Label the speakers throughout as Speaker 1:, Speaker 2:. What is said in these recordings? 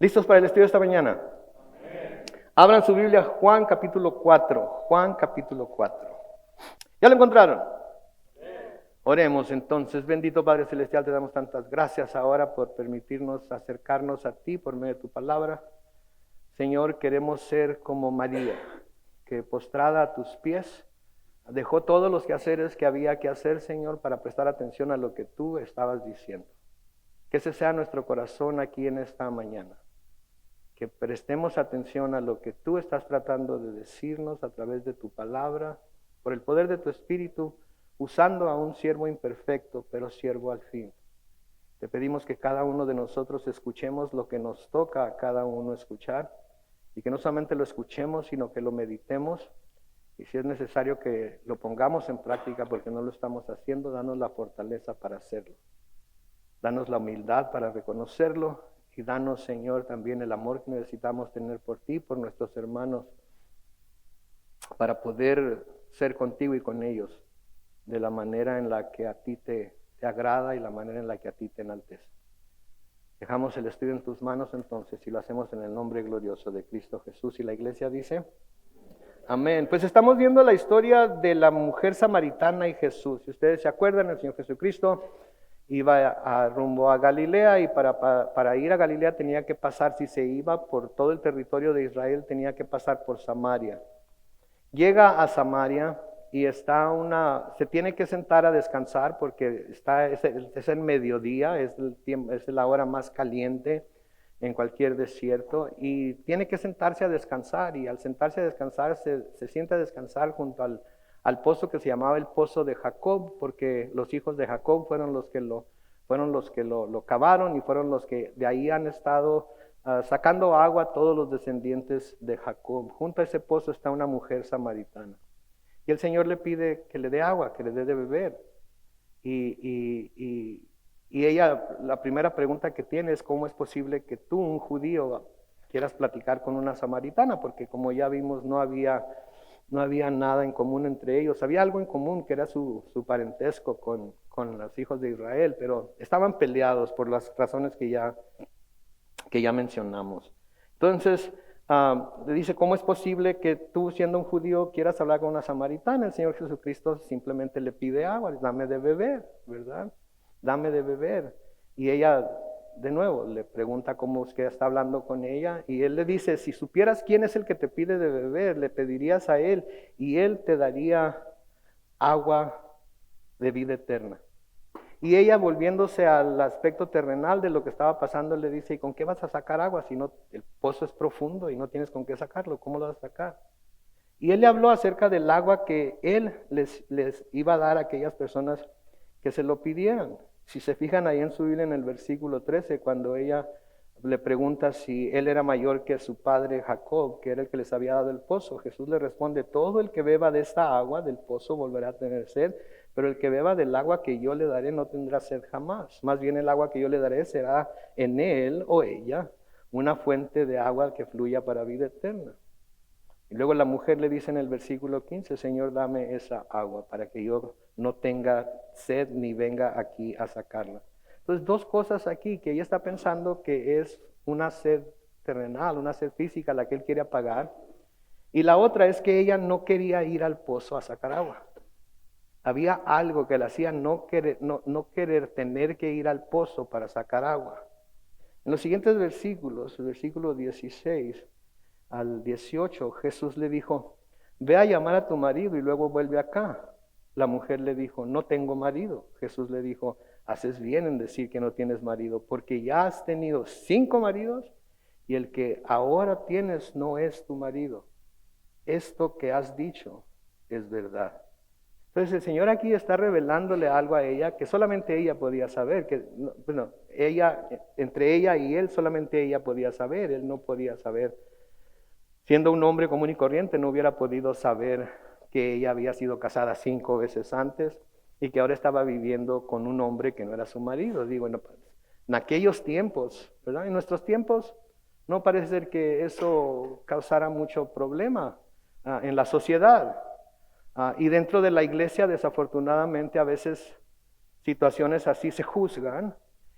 Speaker 1: ¿Listos para el estudio esta mañana? Amén. Abran su Biblia, Juan capítulo 4. Juan capítulo 4. ¿Ya lo encontraron? Amén. Oremos entonces. Bendito Padre Celestial, te damos tantas gracias ahora por permitirnos acercarnos a ti por medio de tu palabra. Señor, queremos ser como María, que postrada a tus pies, dejó todos los quehaceres que había que hacer, Señor, para prestar atención a lo que tú estabas diciendo. Que ese sea nuestro corazón aquí en esta mañana. Que prestemos atención a lo que tú estás tratando de decirnos a través de tu palabra, por el poder de tu Espíritu, usando a un siervo imperfecto, pero siervo al fin. Te pedimos que cada uno de nosotros escuchemos lo que nos toca a cada uno escuchar, y que no solamente lo escuchemos, sino que lo meditemos, y si es necesario que lo pongamos en práctica porque no lo estamos haciendo, danos la fortaleza para hacerlo. Danos la humildad para reconocerlo y danos, Señor, también el amor que necesitamos tener por ti, por nuestros hermanos, para poder ser contigo y con ellos de la manera en la que a ti te agrada y la manera en la que a ti te enaltece. Dejamos el estudio en tus manos entonces y lo hacemos en el nombre glorioso de Cristo Jesús. Y la iglesia dice, amén. Pues estamos viendo la historia de la mujer samaritana y Jesús. Si ustedes se acuerdan, el Señor Jesucristo iba rumbo a Galilea y para ir a Galilea tenía que pasar, si se iba por todo el territorio de Israel, tenía que pasar por Samaria. Llega a Samaria y se tiene que sentar a descansar porque es el mediodía, es la hora más caliente en cualquier desierto y tiene que sentarse a descansar y al sentarse a descansar se sienta a descansar junto al pozo que se llamaba el pozo de Jacob, porque los hijos de Jacob fueron los que lo cavaron y fueron los que de ahí han estado sacando agua todos los descendientes de Jacob. Junto a ese pozo está una mujer samaritana. Y el Señor le pide que le dé agua, que le dé de beber. Y ella, la primera pregunta que tiene es cómo es posible que tú, un judío, quieras platicar con una samaritana, porque como ya vimos no había nada en común entre ellos. Había algo en común que era su parentesco con los hijos de Israel, pero estaban peleados por las razones que ya mencionamos. Entonces, le dice, ¿cómo es posible que tú, siendo un judío, quieras hablar con una samaritana? El Señor Jesucristo simplemente le pide agua, dame de beber, ¿verdad? Dame de beber. Y ella, de nuevo, le pregunta cómo es que está hablando con ella. Y él le dice, si supieras quién es el que te pide de beber, le pedirías a él y él te daría agua de vida eterna. Y ella, volviéndose al aspecto terrenal de lo que estaba pasando, le dice, ¿y con qué vas a sacar agua si no, el pozo es profundo y no tienes con qué sacarlo? ¿Cómo lo vas a sacar? Y él le habló acerca del agua que él les iba a dar a aquellas personas que se lo pidieran. Si se fijan ahí en su Biblia en el versículo 13, cuando ella le pregunta si él era mayor que su padre Jacob, que era el que les había dado el pozo, Jesús le responde, todo el que beba de esta agua del pozo volverá a tener sed, pero el que beba del agua que yo le daré no tendrá sed jamás. Más bien el agua que yo le daré será en él o ella una fuente de agua que fluya para vida eterna. Y luego la mujer le dice en el versículo 15, Señor, dame esa agua para que yo no tenga sed ni venga aquí a sacarla. Entonces, dos cosas aquí, que ella está pensando que es una sed terrenal, una sed física la que él quiere apagar. Y la otra es que ella no quería ir al pozo a sacar agua. Había algo que le hacía no querer tener que ir al pozo para sacar agua. En los siguientes versículos, el versículo 16 al 18, Jesús le dijo, ve a llamar a tu marido y luego vuelve acá. La mujer le dijo, no tengo marido. Jesús le dijo, haces bien en decir que no tienes marido, porque ya has tenido 5 maridos y el que ahora tienes no es tu marido. Esto que has dicho es verdad. Entonces el Señor aquí está revelándole algo a ella que solamente ella podía saber, entre ella y él solamente ella podía saber, él no podía saber. Siendo un hombre común y corriente no hubiera podido saber que ella había sido casada 5 veces antes y que ahora estaba viviendo con un hombre que no era su marido. Digo, en aquellos tiempos, ¿verdad? En nuestros tiempos no parece ser que eso causara mucho problema en la sociedad. Y dentro de la iglesia, desafortunadamente, a veces situaciones así se juzgan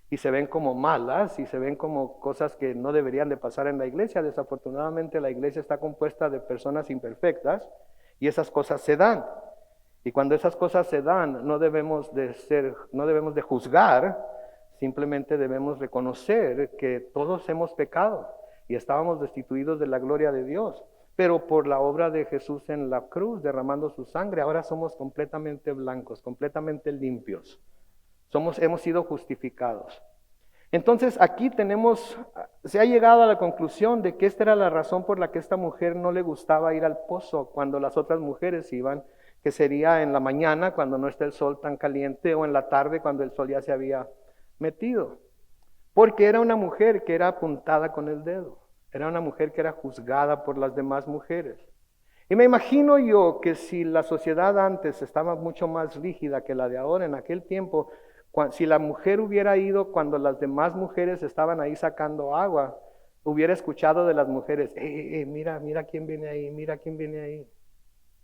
Speaker 1: y se ven como malas y se ven como cosas que no deberían de pasar en la iglesia. Desafortunadamente la iglesia está compuesta de personas imperfectas y esas cosas se dan. Y cuando esas cosas se dan, no debemos de juzgar, simplemente debemos reconocer que todos hemos pecado y estábamos destituidos de la gloria de Dios. Pero por la obra de Jesús en la cruz, derramando su sangre, ahora somos completamente blancos, completamente limpios. Hemos sido justificados. Entonces aquí se ha llegado a la conclusión de que esta era la razón por la que esta mujer no le gustaba ir al pozo cuando las otras mujeres iban, que sería en la mañana cuando no está el sol tan caliente o en la tarde cuando el sol ya se había metido. Porque era una mujer que era apuntada con el dedo, era una mujer que era juzgada por las demás mujeres. Y me imagino yo que si la sociedad antes estaba mucho más rígida que la de ahora, en aquel tiempo, si la mujer hubiera ido cuando las demás mujeres estaban ahí sacando agua, hubiera escuchado de las mujeres, mira, mira quién viene ahí, mira quién viene ahí,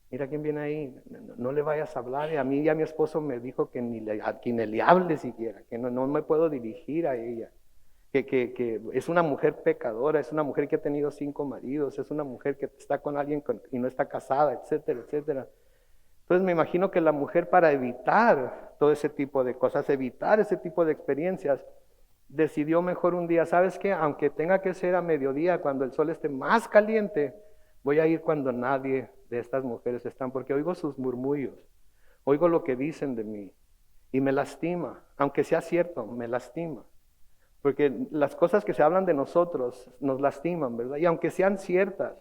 Speaker 1: mira quién viene ahí, no le vayas a hablar. Y a mí ya mi esposo me dijo que a quien le hable siquiera, que no me puedo dirigir a ella, que es una mujer pecadora, es una mujer que ha tenido 5 maridos, es una mujer que está con alguien y no está casada, etcétera, etcétera. Entonces me imagino que la mujer, para evitar todo ese tipo de cosas, evitar ese tipo de experiencias, decidió mejor un día, ¿sabes qué? Aunque tenga que ser a mediodía, cuando el sol esté más caliente, voy a ir cuando nadie de estas mujeres están, porque oigo sus murmullos, oigo lo que dicen de mí y me lastima, aunque sea cierto, me lastima. Porque las cosas que se hablan de nosotros nos lastiman, ¿verdad? Y aunque sean ciertas,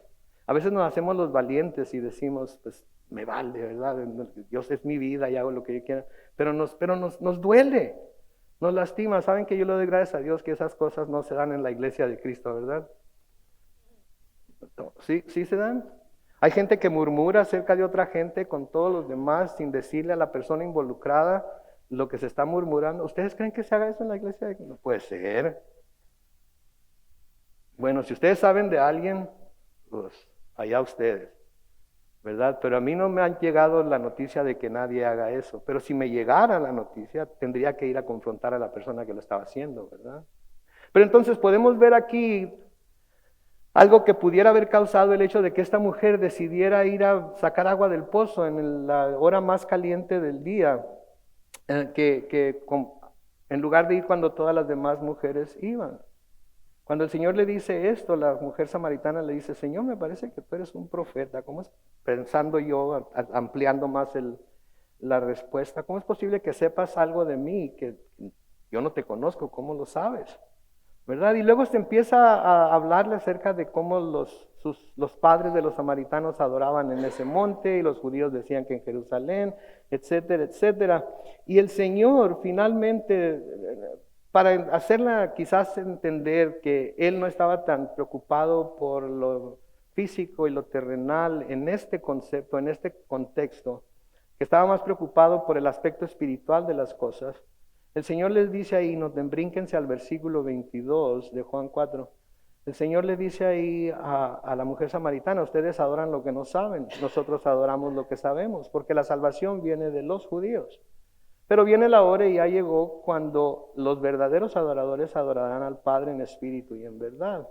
Speaker 1: a veces nos hacemos los valientes y decimos, pues me vale, ¿verdad? Dios es mi vida y hago lo que yo quiera. Pero nos duele, nos lastima. Saben que yo le doy gracias a Dios que esas cosas no se dan en la iglesia de Cristo, ¿verdad? ¿Sí, sí se dan? Hay gente que murmura acerca de otra gente con todos los demás sin decirle a la persona involucrada lo que se está murmurando. ¿Ustedes creen que se haga eso en la iglesia? No puede ser. Bueno, si ustedes saben de alguien, pues allá ustedes, ¿verdad? Pero a mí no me ha llegado la noticia de que nadie haga eso. Pero si me llegara la noticia, tendría que ir a confrontar a la persona que lo estaba haciendo, ¿verdad? Pero entonces podemos ver aquí algo que pudiera haber causado el hecho de que esta mujer decidiera ir a sacar agua del pozo en la hora más caliente del día, en lugar de ir cuando todas las demás mujeres iban. Cuando el Señor le dice esto, la mujer samaritana le dice, Señor, me parece que tú eres un profeta. ¿Cómo es? Pensando yo, ampliando más la respuesta, ¿cómo es posible que sepas algo de mí que yo no te conozco? ¿Cómo lo sabes? ¿Verdad? Y luego se empieza a hablarle acerca de cómo los padres de los samaritanos adoraban en ese monte y los judíos decían que en Jerusalén, etcétera, etcétera. Y el Señor finalmente, para hacerla quizás entender que Él no estaba tan preocupado por lo físico y lo terrenal en este concepto, en este contexto, que estaba más preocupado por el aspecto espiritual de las cosas, el Señor les dice ahí, brínquense al versículo 22 de Juan 4. El Señor le dice ahí a la mujer samaritana, ustedes adoran lo que no saben, nosotros adoramos lo que sabemos, porque la salvación viene de los judíos. Pero viene la hora y ya llegó cuando los verdaderos adoradores adorarán al Padre en espíritu y en verdad.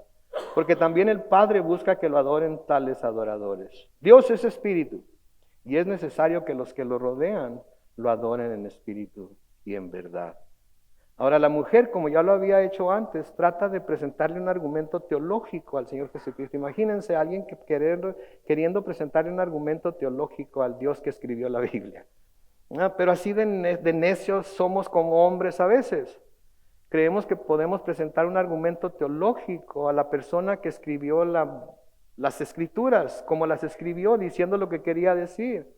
Speaker 1: Porque también el Padre busca que lo adoren tales adoradores. Dios es espíritu y es necesario que los que lo rodean lo adoren en espíritu y en verdad. Ahora la mujer, como ya lo había hecho antes, trata de presentarle un argumento teológico al Señor Jesucristo. Imagínense a alguien queriendo presentarle un argumento teológico al Dios que escribió la Biblia. Pero así de necios somos como hombres a veces. Creemos que podemos presentar un argumento teológico a la persona que escribió las escrituras, como las escribió, diciendo lo que quería decir.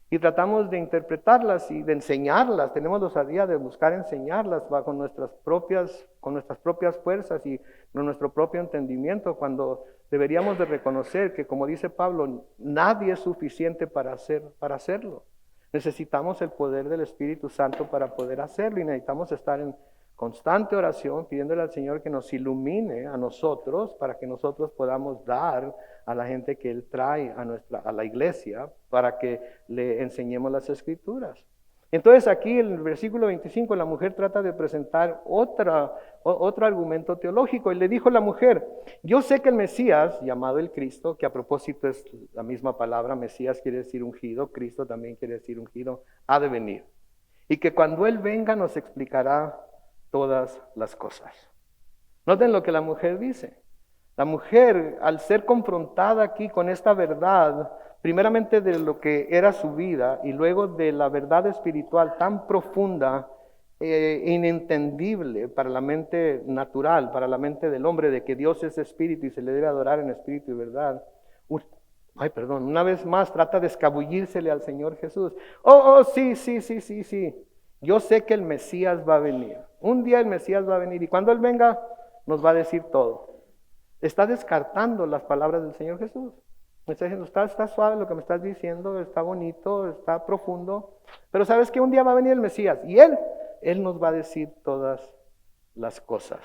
Speaker 1: Y tratamos de interpretarlas y de enseñarlas. Tenemos la osadía de buscar enseñarlas con nuestras propias fuerzas y con nuestro propio entendimiento, cuando deberíamos de reconocer que, como dice Pablo, nadie es suficiente para hacerlo. Necesitamos el poder del Espíritu Santo para poder hacerlo y necesitamos estar en constante oración pidiéndole al Señor que nos ilumine a nosotros para que nosotros podamos dar a la gente que Él trae a la iglesia para que le enseñemos las Escrituras. Entonces aquí en el versículo 25 la mujer trata de presentar otro argumento teológico y le dijo la mujer, yo sé que el Mesías, llamado el Cristo, que a propósito es la misma palabra, Mesías quiere decir ungido, Cristo también quiere decir ungido, ha de venir. Y que cuando Él venga nos explicará todas las cosas. Noten lo que la mujer dice. La mujer, al ser confrontada aquí con esta verdad, primeramente de lo que era su vida y luego de la verdad espiritual tan profunda, inentendible para la mente natural, para la mente del hombre, de que Dios es espíritu y se le debe adorar en espíritu y verdad. Una vez más trata de escabullírsele al Señor Jesús. Sí. Yo sé que el Mesías va a venir. Un día el Mesías va a venir y cuando Él venga nos va a decir todo. Está descartando las palabras del Señor Jesús. Me está diciendo, está suave lo que me estás diciendo, está bonito, está profundo, pero sabes que un día va a venir el Mesías y Él nos va a decir todas las cosas,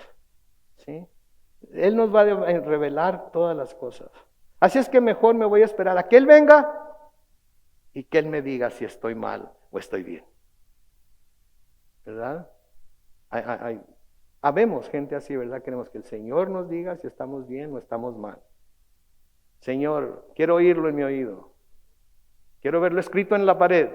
Speaker 1: ¿sí? Él nos va a revelar todas las cosas. Así es que mejor me voy a esperar a que Él venga y que Él me diga si estoy mal o estoy bien. ¿Verdad? Habemos gente así, ¿verdad? Queremos que el Señor nos diga si estamos bien o estamos mal. Señor, quiero oírlo en mi oído. Quiero verlo escrito en la pared.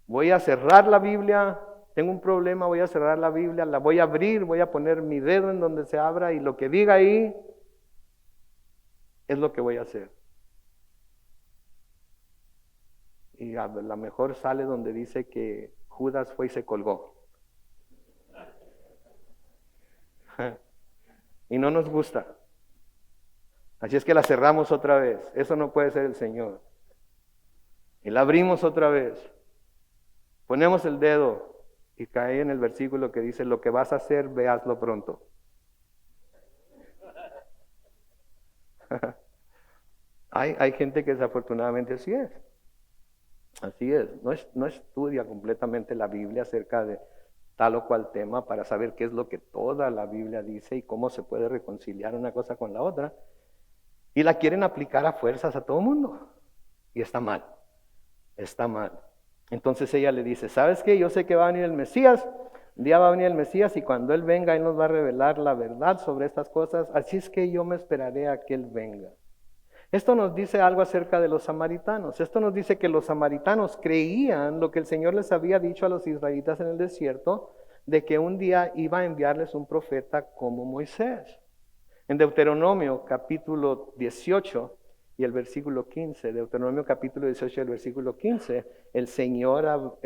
Speaker 1: Voy a cerrar la Biblia. Tengo un problema, voy a cerrar la Biblia. La voy a abrir, voy a poner mi dedo en donde se abra y lo que diga ahí es lo que voy a hacer. Y a lo mejor sale donde dice que Judas fue y se colgó. Y no nos gusta. Así es que la cerramos otra vez. Eso no puede ser el Señor. Y la abrimos otra vez. Ponemos el dedo y cae en el versículo que dice, lo que vas a hacer, véaslo pronto. Hay gente que desafortunadamente así es. Así es. No estudia completamente la Biblia acerca de tal o cual tema para saber qué es lo que toda la Biblia dice y cómo se puede reconciliar una cosa con la otra. Y la quieren aplicar a fuerzas a todo el mundo. Y está mal. Está mal. Entonces ella le dice, ¿sabes qué? Yo sé que va a venir el Mesías. Un día va a venir el Mesías y cuando Él venga, Él nos va a revelar la verdad sobre estas cosas. Así es que yo me esperaré a que Él venga. Esto nos dice algo acerca de los samaritanos. Esto nos dice que los samaritanos creían lo que el Señor les había dicho a los israelitas en el desierto, de que un día iba a enviarles un profeta como Moisés. En Deuteronomio capítulo 18 y el versículo 15, Deuteronomio capítulo 18 y el versículo 15, el Señor,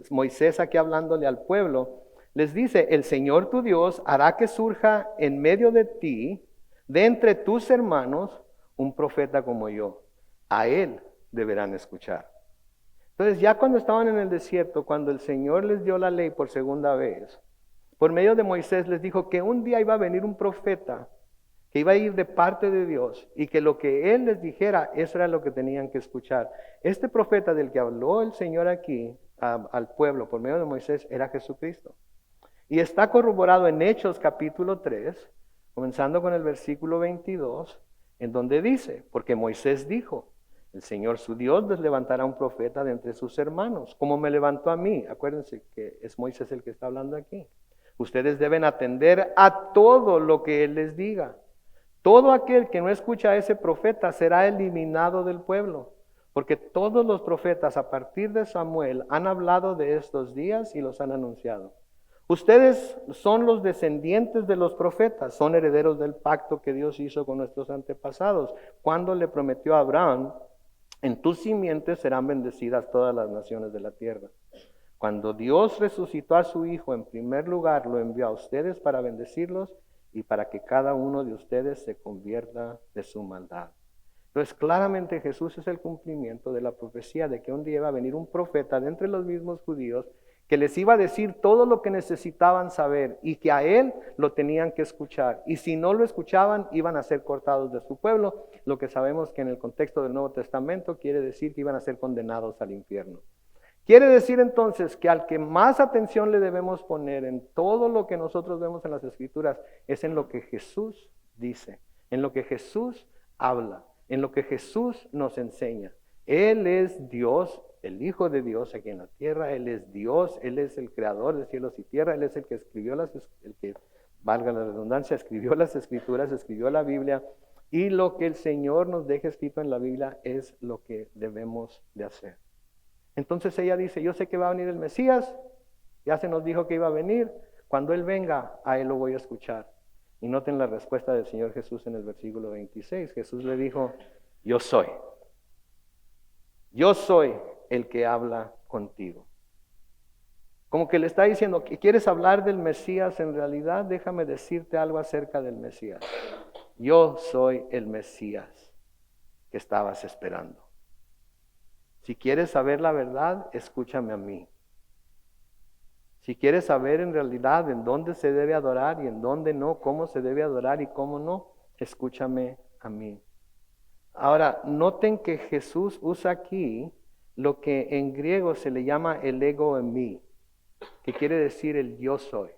Speaker 1: Moisés aquí hablándole al pueblo, les dice, el Señor tu Dios hará que surja en medio de ti, de entre tus hermanos, un profeta como yo. A Él deberán escuchar. Entonces ya cuando estaban en el desierto, cuando el Señor les dio la ley por segunda vez, por medio de Moisés les dijo que un día iba a venir un profeta que iba a ir de parte de Dios y que lo que Él les dijera, eso era lo que tenían que escuchar. Este profeta del que habló el Señor aquí al pueblo por medio de Moisés era Jesucristo. Y está corroborado en Hechos capítulo 3, comenzando con el versículo 22, en donde dice, porque Moisés dijo, el Señor su Dios les levantará un profeta de entre sus hermanos, como me levantó a mí. Acuérdense que es Moisés el que está hablando aquí. Ustedes deben atender a todo lo que Él les diga. Todo aquel que no escucha a ese profeta será eliminado del pueblo, porque todos los profetas a partir de Samuel han hablado de estos días y los han anunciado. Ustedes son los descendientes de los profetas, son herederos del pacto que Dios hizo con nuestros antepasados, cuando le prometió a Abraham, en tus simientes serán bendecidas todas las naciones de la tierra. Cuando Dios resucitó a su Hijo, en primer lugar lo envió a ustedes para bendecirlos, y para que cada uno de ustedes se convierta de su maldad. Entonces, claramente Jesús es el cumplimiento de la profecía de que un día iba a venir un profeta de entre los mismos judíos que les iba a decir todo lo que necesitaban saber y que a Él lo tenían que escuchar. Y si no lo escuchaban, iban a ser cortados de su pueblo, lo que sabemos que en el contexto del Nuevo Testamento quiere decir que iban a ser condenados al infierno. Quiere decir entonces que al que más atención le debemos poner en todo lo que nosotros vemos en las Escrituras es en lo que Jesús dice, en lo que Jesús habla, en lo que Jesús nos enseña. Él es Dios el Hijo de Dios aquí en la tierra. Él es Dios, Él es el creador de cielos y tierra, Él es el que escribió el que, valga la redundancia, escribió las escrituras, escribió la Biblia, y lo que el Señor nos deja escrito en la Biblia es lo que debemos de hacer. Entonces ella dice, yo sé que va a venir el Mesías, ya se nos dijo que iba a venir, cuando Él venga, a Él lo voy a escuchar. Y noten la respuesta del Señor Jesús en el versículo 26. Jesús le dijo, yo soy el que habla contigo. Como que le está diciendo, ¿quieres hablar del Mesías en realidad? Déjame decirte algo acerca del Mesías. Yo soy el Mesías que estabas esperando. Si quieres saber la verdad, escúchame a mí. Si quieres saber en realidad en dónde se debe adorar y en dónde no, cómo se debe adorar y cómo no, escúchame a mí. Ahora, noten que Jesús usa aquí lo que en griego se le llama el ego en mí, que quiere decir el yo soy.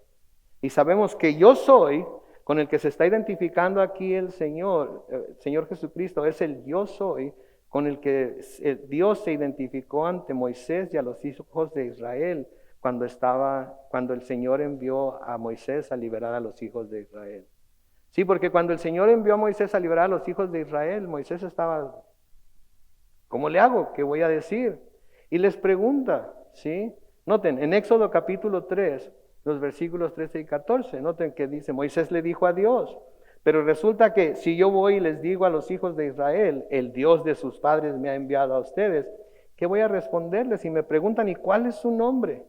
Speaker 1: Y sabemos que yo soy, con el que se está identificando aquí el Señor Jesucristo, es el yo soy con el que Dios se identificó ante Moisés y a los hijos de Israel cuando el Señor envió a Moisés a liberar a los hijos de Israel. Sí, porque cuando el Señor envió a Moisés a liberar a los hijos de Israel, Moisés estaba, ¿cómo le hago? ¿Qué voy a decir? Y les pregunta, ¿sí? Noten, en Éxodo capítulo 3, los versículos 13 y 14, noten que dice, Moisés le dijo a Dios, pero resulta que si yo voy y les digo a los hijos de Israel, el Dios de sus padres me ha enviado a ustedes, ¿qué voy a responderles? Y me preguntan, ¿y cuál es su nombre?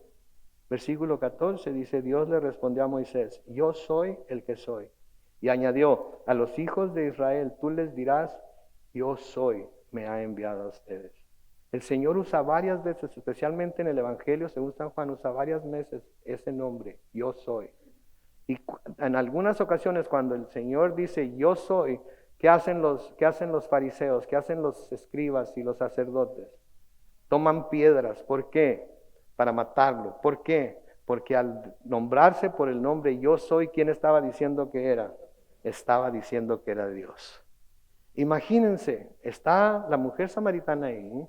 Speaker 1: Versículo 14 dice, Dios le respondió a Moisés, yo soy el que soy. Y añadió, a los hijos de Israel tú les dirás, yo soy, me ha enviado a ustedes. El Señor usa varias veces, especialmente en el Evangelio según San Juan, usa varias veces ese nombre, yo soy. Y en algunas ocasiones cuando el Señor dice, yo soy, ¿qué hacen los fariseos? ¿Qué hacen los escribas y los sacerdotes? Toman piedras. ¿Por qué? Para matarlo. ¿Por qué? Porque al nombrarse por el nombre yo soy, ¿quién estaba diciendo que era? Estaba diciendo que era Dios. Imagínense, está la mujer samaritana ahí,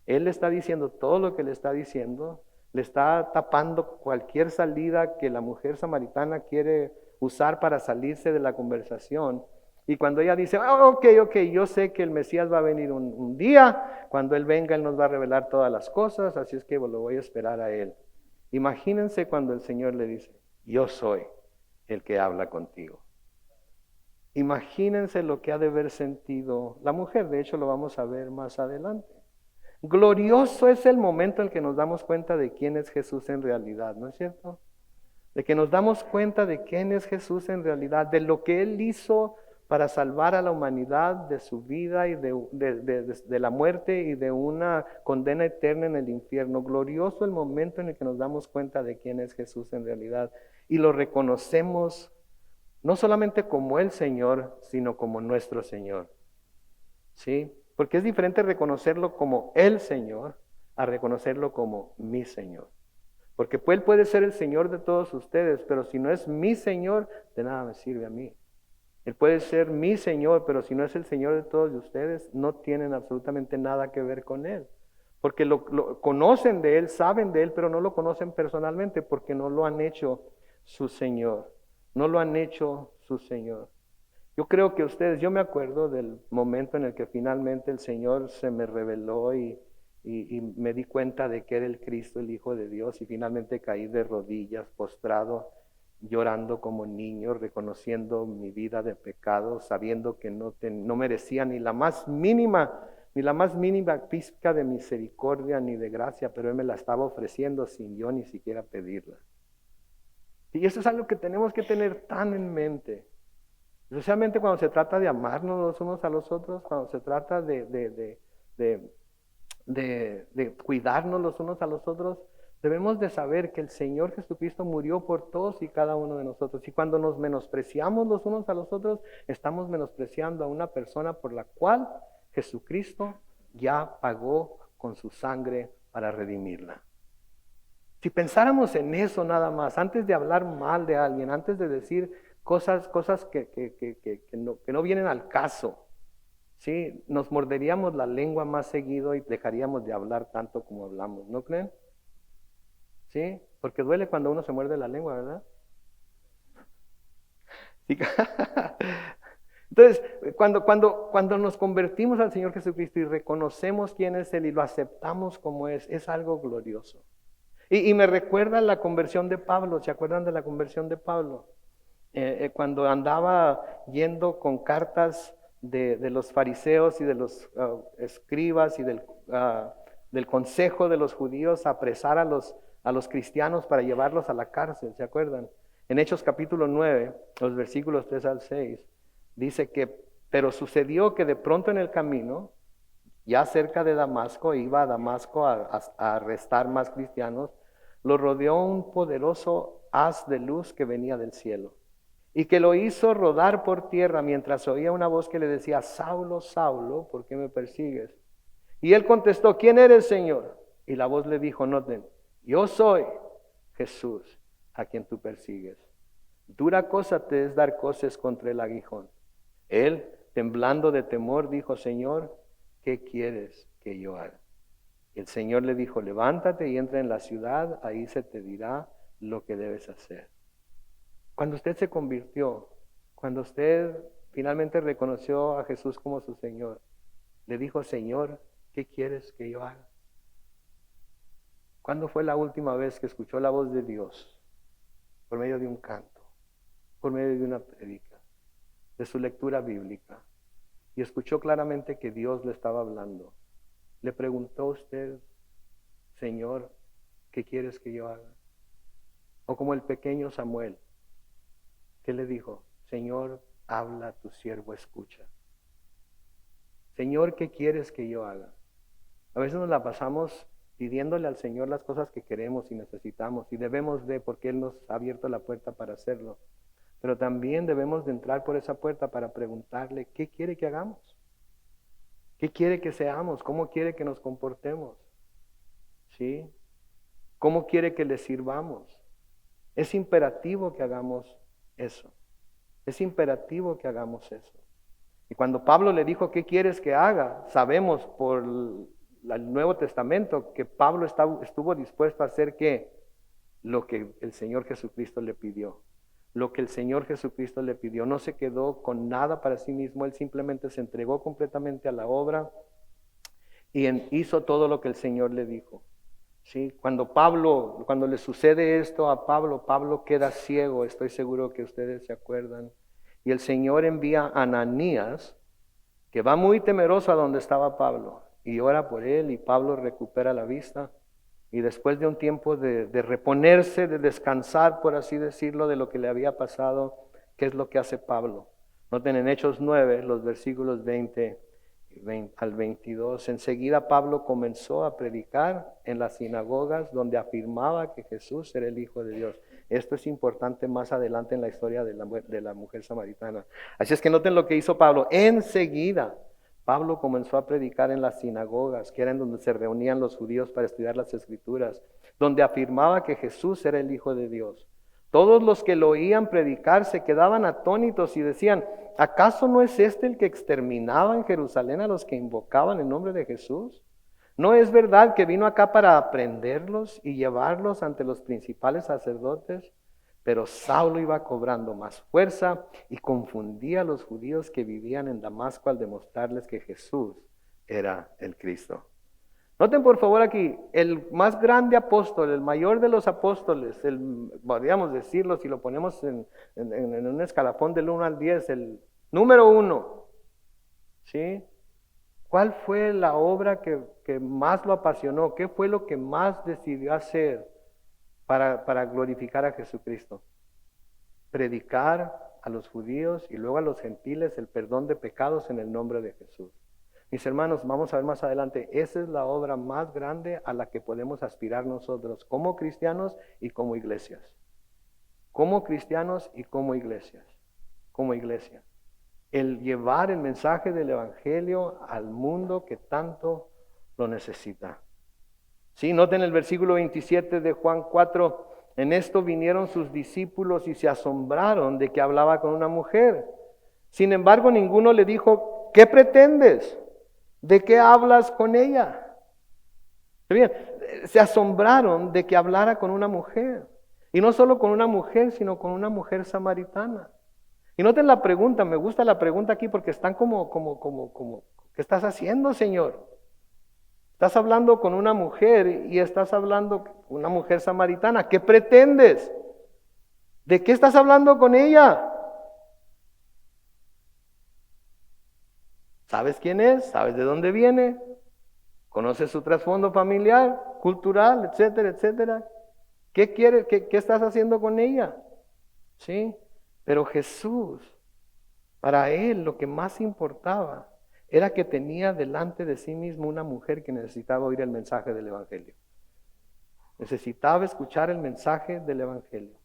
Speaker 1: Él le está diciendo todo lo que le está diciendo, le está tapando cualquier salida que la mujer samaritana quiere usar para salirse de la conversación. Y cuando ella dice, ok, yo sé que el Mesías va a venir un día, cuando Él venga Él nos va a revelar todas las cosas, así es que lo voy a esperar a Él. Imagínense cuando el Señor le dice, yo soy el que habla contigo. Imagínense lo que ha de haber sentido la mujer, de hecho lo vamos a ver más adelante. Glorioso es el momento en el que nos damos cuenta de quién es Jesús en realidad, ¿no es cierto? De que nos damos cuenta de quién es Jesús en realidad, de lo que Él hizo para salvar a la humanidad de su vida y de la muerte y de una condena eterna en el infierno. Glorioso el momento en el que nos damos cuenta de quién es Jesús en realidad y lo reconocemos no solamente como el Señor, sino como nuestro Señor. ¿Sí? Porque es diferente reconocerlo como el Señor a reconocerlo como mi Señor. Porque Él puede ser el Señor de todos ustedes, pero si no es mi Señor, de nada me sirve a mí. Él puede ser mi Señor, pero si no es el Señor de todos ustedes, no tienen absolutamente nada que ver con Él. Porque lo conocen de Él, saben de Él, pero no lo conocen personalmente porque no lo han hecho su Señor. No lo han hecho su Señor. Yo creo que yo me acuerdo del momento en el que finalmente el Señor se me reveló y me di cuenta de que era el Cristo, el Hijo de Dios, y finalmente caí de rodillas, postrado, llorando como niño, reconociendo mi vida de pecado, sabiendo que no merecía ni la más mínima pizca de misericordia ni de gracia, pero Él me la estaba ofreciendo sin yo ni siquiera pedirla. Y eso es algo que tenemos que tener tan en mente, especialmente cuando se trata de amarnos los unos a los otros, cuando se trata de cuidarnos los unos a los otros. Debemos de saber que el Señor Jesucristo murió por todos y cada uno de nosotros. Y cuando nos menospreciamos los unos a los otros, estamos menospreciando a una persona por la cual Jesucristo ya pagó con su sangre para redimirla. Si pensáramos en eso nada más, antes de hablar mal de alguien, antes de decir cosas que no vienen al caso, ¿sí? Nos morderíamos la lengua más seguido y dejaríamos de hablar tanto como hablamos, ¿no creen? ¿Sí? Porque duele cuando uno se muerde la lengua, ¿verdad? Sí. Entonces, cuando nos convertimos al Señor Jesucristo y reconocemos quién es Él y lo aceptamos como es algo glorioso. Y me recuerda la conversión de Pablo. ¿Se acuerdan de la conversión de Pablo? Cuando andaba yendo con cartas de los fariseos y de los escribas y del consejo de los judíos a apresar a los cristianos para llevarlos a la cárcel, ¿se acuerdan? En Hechos capítulo 9, los versículos 3 al 6, dice que, pero sucedió que de pronto en el camino, ya cerca de Damasco, iba a Damasco a arrestar más cristianos, lo rodeó un poderoso haz de luz que venía del cielo y que lo hizo rodar por tierra mientras oía una voz que le decía, Saulo, Saulo, ¿por qué me persigues? Y él contestó, ¿quién eres, Señor? Y la voz le dijo, noten, yo soy Jesús a quien tú persigues. Dura cosa te es dar coces contra el aguijón. Él, temblando de temor, dijo, Señor, ¿qué quieres que yo haga? Y el Señor le dijo, levántate y entra en la ciudad, ahí se te dirá lo que debes hacer. Cuando usted se convirtió, cuando usted finalmente reconoció a Jesús como su Señor, le dijo, Señor, ¿qué quieres que yo haga? ¿Cuándo fue la última vez que escuchó la voz de Dios? Por medio de un canto, por medio de una predica, de su lectura bíblica, y escuchó claramente que Dios le estaba hablando. Le preguntó a usted, Señor, ¿qué quieres que yo haga? O como el pequeño Samuel, que le dijo, Señor, habla, tu siervo escucha. Señor, ¿qué quieres que yo haga? A veces nos la pasamos pidiéndole al Señor las cosas que queremos y necesitamos, y debemos de, porque Él nos ha abierto la puerta para hacerlo. Pero también debemos de entrar por esa puerta para preguntarle, ¿qué quiere que hagamos? ¿Qué quiere que seamos? ¿Cómo quiere que nos comportemos? ¿Sí? ¿Cómo quiere que le sirvamos? Es imperativo que hagamos eso. Es imperativo que hagamos eso. Y cuando Pablo le dijo, ¿qué quieres que haga? Sabemos por el Nuevo Testamento que Pablo estuvo dispuesto a hacer ¿qué? Lo que el Señor Jesucristo le pidió. Lo que el Señor Jesucristo le pidió. No se quedó con nada para sí mismo. Él simplemente se entregó completamente a la obra y hizo todo lo que el Señor le dijo. ¿Sí? Cuando le sucede esto a Pablo, Pablo queda ciego. Estoy seguro que ustedes se acuerdan. Y el Señor envía a Ananías, que va muy temeroso a donde estaba Pablo, y ora por él, y Pablo recupera la vista. Y después de un tiempo de reponerse, de descansar, por así decirlo, de lo que le había pasado, ¿qué es lo que hace Pablo? Noten en Hechos 9, los versículos 20 al 22. Enseguida Pablo comenzó a predicar en las sinagogas donde afirmaba que Jesús era el Hijo de Dios. Esto es importante más adelante en la historia de la mujer samaritana. Así es que noten lo que hizo Pablo. Enseguida Pablo comenzó a predicar en las sinagogas, que eran donde se reunían los judíos para estudiar las Escrituras, donde afirmaba que Jesús era el Hijo de Dios. Todos los que lo oían predicar se quedaban atónitos y decían, ¿acaso no es este el que exterminaba en Jerusalén a los que invocaban el nombre de Jesús? ¿No es verdad que vino acá para aprenderlos y llevarlos ante los principales sacerdotes? Pero Saulo iba cobrando más fuerza y confundía a los judíos que vivían en Damasco al demostrarles que Jesús era el Cristo. Noten por favor aquí, el más grande apóstol, el mayor de los apóstoles, podríamos decirlo si lo ponemos en un escalafón del 1 al 10, el número 1, ¿sí? ¿Cuál fue la obra que más lo apasionó? ¿Qué fue lo que más decidió hacer para glorificar a Jesucristo? Predicar a los judíos y luego a los gentiles el perdón de pecados en el nombre de Jesús. Mis hermanos, vamos a ver más adelante, esa es la obra más grande a la que podemos aspirar nosotros como cristianos y como iglesias. Como cristianos y como iglesias. Como iglesia. El llevar el mensaje del evangelio al mundo que tanto lo necesita. Sí, noten el versículo 27 de Juan 4. En esto vinieron sus discípulos y se asombraron de que hablaba con una mujer. Sin embargo, ninguno le dijo ¿qué pretendes? ¿De qué hablas con ella? Bien, se asombraron de que hablara con una mujer. Y no solo con una mujer, sino con una mujer samaritana. Y noten la pregunta, me gusta la pregunta aquí porque están como, ¿qué estás haciendo, Señor? Estás hablando con una mujer y estás hablando con una mujer samaritana. ¿Qué pretendes? ¿De qué estás hablando con ella? ¿Sabes quién es? ¿Sabes de dónde viene? ¿Conoces su trasfondo familiar, cultural, etcétera, etcétera? ¿Qué quieres? ¿Qué estás haciendo con ella? ¿Sí? Pero Jesús, para él lo que más importaba era que tenía delante de sí mismo una mujer que necesitaba oír el mensaje del Evangelio. Necesitaba escuchar el mensaje del Evangelio.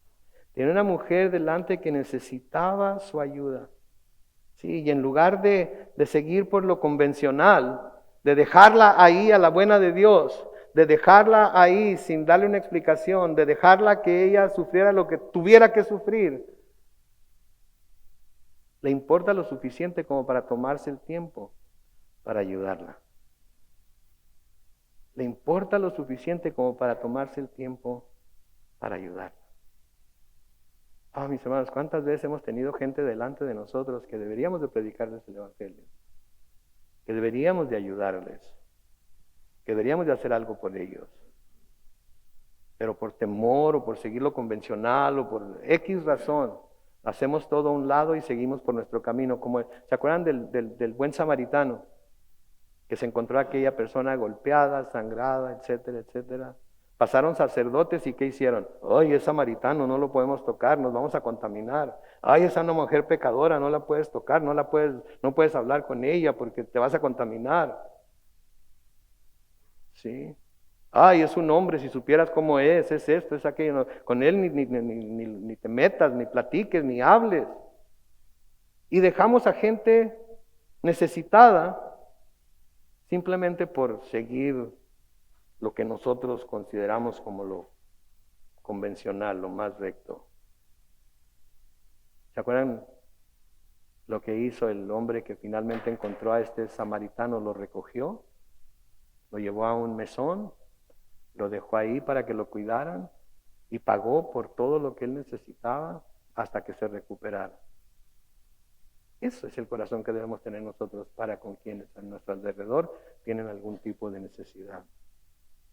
Speaker 1: Tenía una mujer delante que necesitaba su ayuda. Sí, y en lugar de seguir por lo convencional, de dejarla ahí a la buena de Dios, de dejarla ahí sin darle una explicación, de dejarla que ella sufriera lo que tuviera que sufrir, le importa lo suficiente como para tomarse el tiempo para ayudarla. Le importa lo suficiente como para tomarse el tiempo para ayudarla. Mis hermanos, ¿cuántas veces hemos tenido gente delante de nosotros que deberíamos de predicarles el Evangelio? Que deberíamos de ayudarles, que deberíamos de hacer algo por ellos. Pero por temor o por seguir lo convencional o por X razón, hacemos todo a un lado y seguimos por nuestro camino. ¿Se acuerdan del buen samaritano? Que se encontró a aquella persona golpeada, sangrada, etcétera, etcétera. Pasaron sacerdotes y ¿qué hicieron? Ay, es samaritano, no lo podemos tocar, nos vamos a contaminar. Ay, esa no mujer pecadora, no la puedes tocar, no puedes hablar con ella porque te vas a contaminar. ¿Sí? Ay, es un hombre, si supieras cómo es esto, es aquello. No, con él ni te metas, ni platiques, ni hables. Y dejamos a gente necesitada simplemente por seguir lo que nosotros consideramos como lo convencional, lo más recto. ¿Se acuerdan lo que hizo el hombre que finalmente encontró a este samaritano? Lo recogió, lo llevó a un mesón, lo dejó ahí para que lo cuidaran y pagó por todo lo que él necesitaba hasta que se recuperara. Eso es el corazón que debemos tener nosotros para con quienes a nuestro alrededor tienen algún tipo de necesidad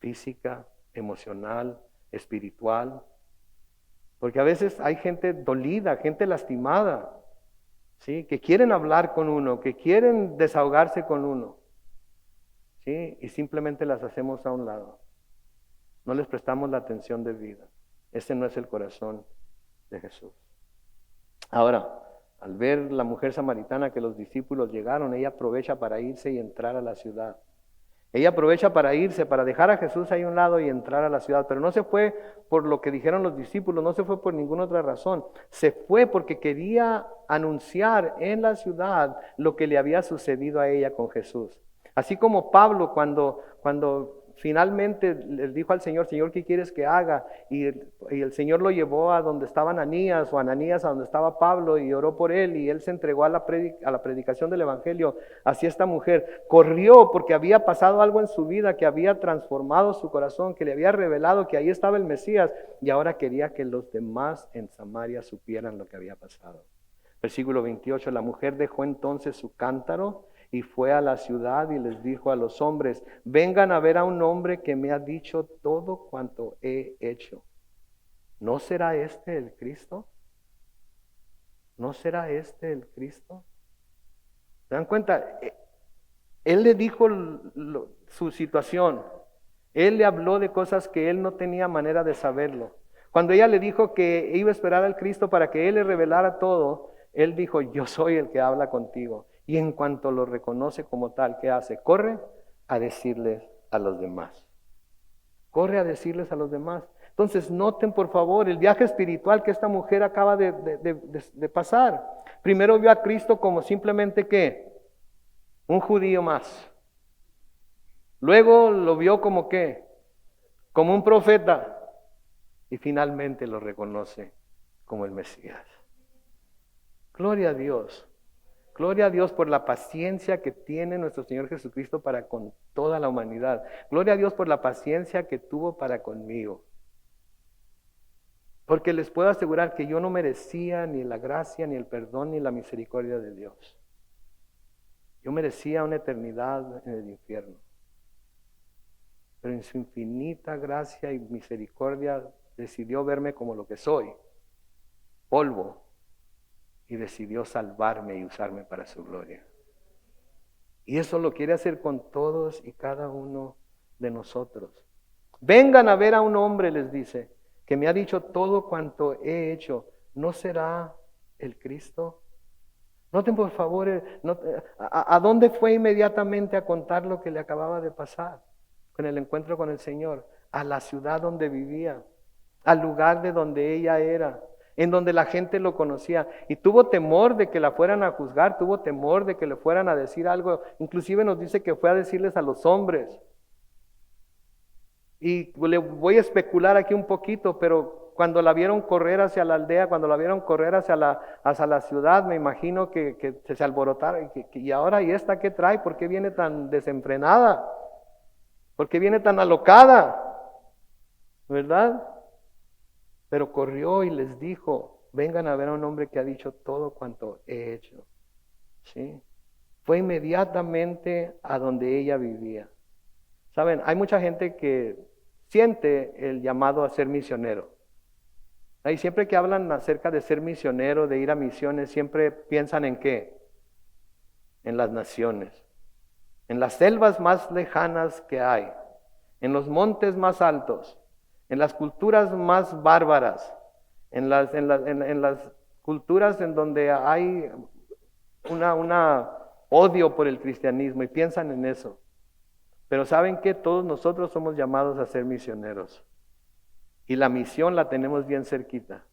Speaker 1: física, emocional, espiritual. Porque a veces hay gente dolida, gente lastimada, ¿sí? Que quieren hablar con uno, que quieren desahogarse con uno, ¿sí? Y simplemente las hacemos a un lado. No les prestamos la atención debida. Ese no es el corazón de Jesús. Ahora, al ver la mujer samaritana que los discípulos llegaron, ella aprovecha para irse y entrar a la ciudad. Ella aprovecha para irse, para dejar a Jesús ahí a un lado y entrar a la ciudad. Pero no se fue por lo que dijeron los discípulos, no se fue por ninguna otra razón. Se fue porque quería anunciar en la ciudad lo que le había sucedido a ella con Jesús. Así como Pablo cuando finalmente le dijo al Señor, Señor, ¿qué quieres que haga? Y el Señor lo llevó a donde estaba Ananías, o Ananías a donde estaba Pablo, y oró por él, y él se entregó a la predicación del Evangelio. Así esta mujer corrió porque había pasado algo en su vida que había transformado su corazón, que le había revelado que ahí estaba el Mesías, y ahora quería que los demás en Samaria supieran lo que había pasado. Versículo 28, la mujer dejó entonces su cántaro y fue a la ciudad y les dijo a los hombres, vengan a ver a un hombre que me ha dicho todo cuanto he hecho. ¿No será este el Cristo? ¿No será este el Cristo? ¿Se dan cuenta? Él le dijo su situación. Él le habló de cosas que él no tenía manera de saberlo. Cuando ella le dijo que iba a esperar al Cristo para que él le revelara todo, él dijo, yo soy el que habla contigo. Y en cuanto lo reconoce como tal, ¿qué hace? Corre a decirles a los demás. Corre a decirles a los demás. Entonces noten por favor el viaje espiritual que esta mujer acaba de pasar. Primero vio a Cristo como simplemente ¿qué? Un judío más. Luego lo vio como ¿qué? Como un profeta. Y finalmente lo reconoce como el Mesías. Gloria a Dios. Gloria a Dios por la paciencia que tiene nuestro Señor Jesucristo para con toda la humanidad. Gloria a Dios por la paciencia que tuvo para conmigo. Porque les puedo asegurar que yo no merecía ni la gracia, ni el perdón, ni la misericordia de Dios. Yo merecía una eternidad en el infierno. Pero en su infinita gracia y misericordia decidió verme como lo que soy, polvo, y decidió salvarme y usarme para su gloria. Y eso lo quiere hacer con todos y cada uno de nosotros. Vengan a ver a un hombre, les dice, que me ha dicho todo cuanto he hecho. ¿No será el Cristo? Noten por favor, ¿a dónde fue inmediatamente a contar lo que le acababa de pasar con el encuentro con el Señor? A la ciudad donde vivía, al lugar de donde ella era, en donde la gente lo conocía. Y tuvo temor de que la fueran a juzgar, tuvo temor de que le fueran a decir algo. Inclusive nos dice que fue a decirles a los hombres. Y le voy a especular aquí un poquito, pero cuando la vieron correr hacia la aldea, cuando la vieron correr hacia la ciudad, me imagino que se alborotaron. Y ahora, ¿y esta qué trae? ¿Por qué viene tan desenfrenada? ¿Por qué viene tan alocada? ¿Verdad? Pero corrió y les dijo, vengan a ver a un hombre que ha dicho todo cuanto he hecho. ¿Sí? Fue inmediatamente a donde ella vivía. Saben, hay mucha gente que siente el llamado a ser misionero. Ahí siempre que hablan acerca de ser misionero, de ir a misiones, siempre piensan en ¿qué? En las naciones, en las selvas más lejanas que hay, en los montes más altos, en las culturas más bárbaras, en las culturas en donde hay una odio por el cristianismo y piensan en eso. Pero ¿saben qué? Todos nosotros somos llamados a ser misioneros. Y la misión la tenemos bien cerquita.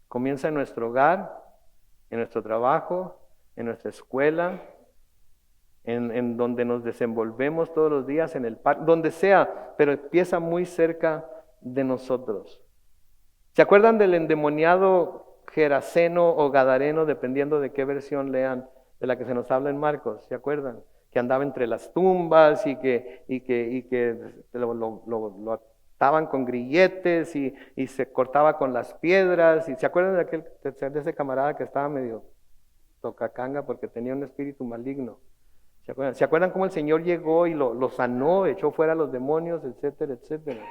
Speaker 1: Comienza en nuestro hogar, en nuestro trabajo, en nuestra escuela, en donde nos desenvolvemos todos los días, en el parque, donde sea, pero empieza muy cerca de nosotros. ¿Se acuerdan del endemoniado Geraseno o Gadareno, dependiendo de qué versión lean, de la que se nos habla en Marcos? ¿Se acuerdan? Que andaba entre las tumbas y que lo ataban con grilletes y se cortaba con las piedras. ¿Y se acuerdan de ese camarada que estaba medio tocacanga porque tenía un espíritu maligno? ¿Se acuerdan cómo el Señor llegó y lo sanó, echó fuera a los demonios, etcétera, etcétera?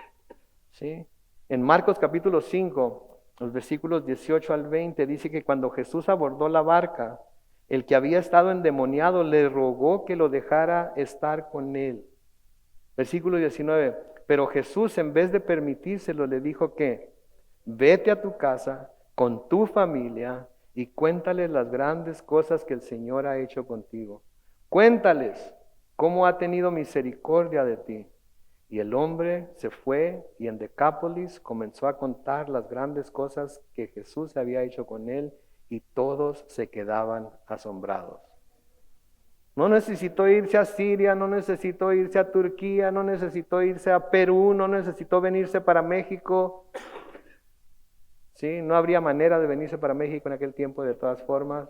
Speaker 1: ¿Sí? En Marcos capítulo 5, los versículos 18 al 20, dice que cuando Jesús abordó la barca, el que había estado endemoniado le rogó que lo dejara estar con él. Versículo 19, pero Jesús, en vez de permitírselo, le dijo que vete a tu casa con tu familia y cuéntales las grandes cosas que el Señor ha hecho contigo. Cuéntales cómo ha tenido misericordia de ti. Y el hombre se fue y en Decápolis comenzó a contar las grandes cosas que Jesús había hecho con él y todos se quedaban asombrados. No necesitó irse a Siria, no necesitó irse a Turquía, no necesitó irse a Perú, no necesitó venirse para México. Sí, no habría manera de venirse para México en aquel tiempo de todas formas.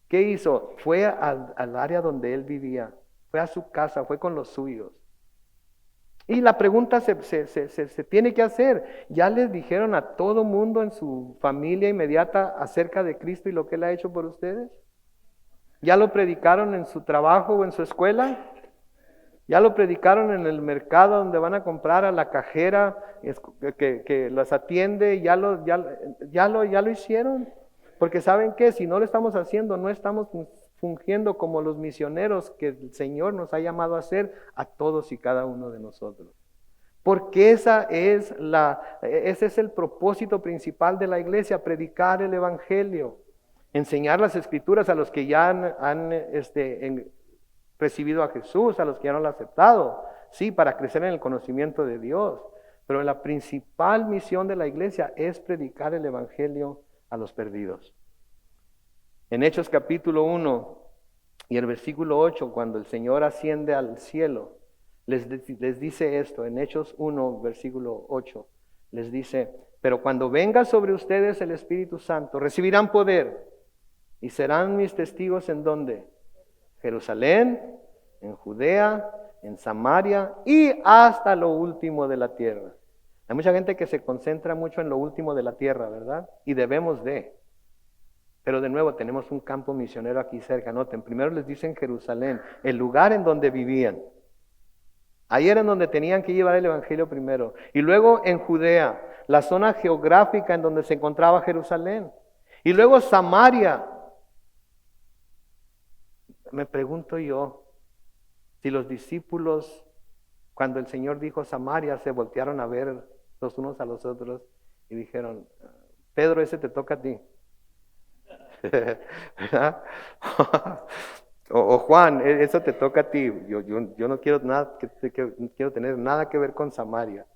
Speaker 1: ¿Qué hizo? Fue al área donde él vivía, fue a su casa, fue con los suyos. Y la pregunta se tiene que hacer. ¿Ya les dijeron a todo mundo en su familia inmediata acerca de Cristo y lo que Él ha hecho por ustedes? ¿Ya lo predicaron en su trabajo o en su escuela? ¿Ya lo predicaron en el mercado donde van a comprar, a la cajera que los atiende? ¿Ya lo hicieron? Porque ¿saben qué? Si no lo estamos haciendo, no estamos fungiendo como los misioneros que el Señor nos ha llamado a ser a todos y cada uno de nosotros. Porque ese es el propósito principal de la iglesia, predicar el evangelio, enseñar las escrituras a los que ya han recibido a Jesús, a los que ya no lo han aceptado, sí, para crecer en el conocimiento de Dios. Pero la principal misión de la iglesia es predicar el evangelio a los perdidos. En Hechos capítulo 1 y el versículo 8, cuando el Señor asciende al cielo, les dice esto, en Hechos 1, versículo 8, les dice, pero cuando venga sobre ustedes el Espíritu Santo, recibirán poder Y serán mis testigos ¿en dónde? Jerusalén, en Judea, en Samaria y hasta lo último de la tierra. Hay mucha gente que se concentra mucho en lo último de la tierra, ¿verdad? Y debemos de. Pero de nuevo tenemos un campo misionero aquí cerca. Noten, primero les dicen Jerusalén, el lugar en donde vivían. Ahí era donde tenían que llevar el evangelio primero. Y luego en Judea, la zona geográfica en donde se encontraba Jerusalén. Y luego Samaria. Me pregunto yo, si los discípulos, cuando el Señor dijo Samaria, se voltearon a ver los unos a los otros y dijeron, Pedro, ese te toca a ti. ¿Verdad? O Juan, eso te toca a ti. Yo no quiero nada no quiero tener nada que ver con Samaria.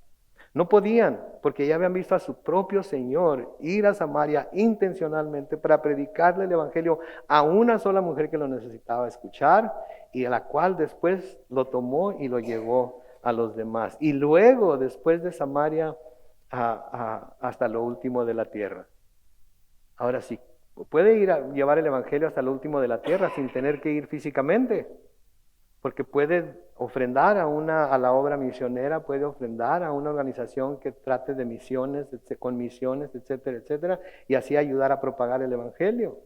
Speaker 1: No podían, porque ya habían visto a su propio Señor ir a Samaria intencionalmente para predicarle el evangelio a una sola mujer que lo necesitaba escuchar y a la cual después lo tomó y lo llevó a los demás. Y luego, después de Samaria, hasta lo último de la tierra. Ahora sí, puede ir a llevar el evangelio hasta lo último de la tierra sin tener que ir físicamente. Porque puede ofrendar a la obra misionera, puede ofrendar a una organización que trate de misiones, con misiones, etcétera, etcétera, y así ayudar a propagar el evangelio.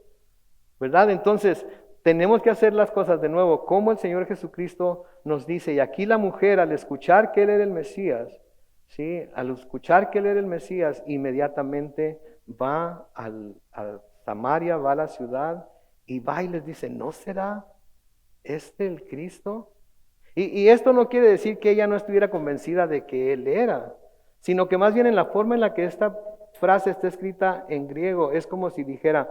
Speaker 1: ¿Verdad? Entonces, tenemos que hacer las cosas de nuevo, como el Señor Jesucristo nos dice. Y aquí la mujer, al escuchar que Él era el Mesías, ¿sí? Al escuchar que Él era el Mesías, inmediatamente va a Samaria, va a la ciudad, y va y les dice, ¿no será el Cristo? Y esto no quiere decir que ella no estuviera convencida de que Él era, sino que más bien en la forma en la que esta frase está escrita en griego, es como si dijera,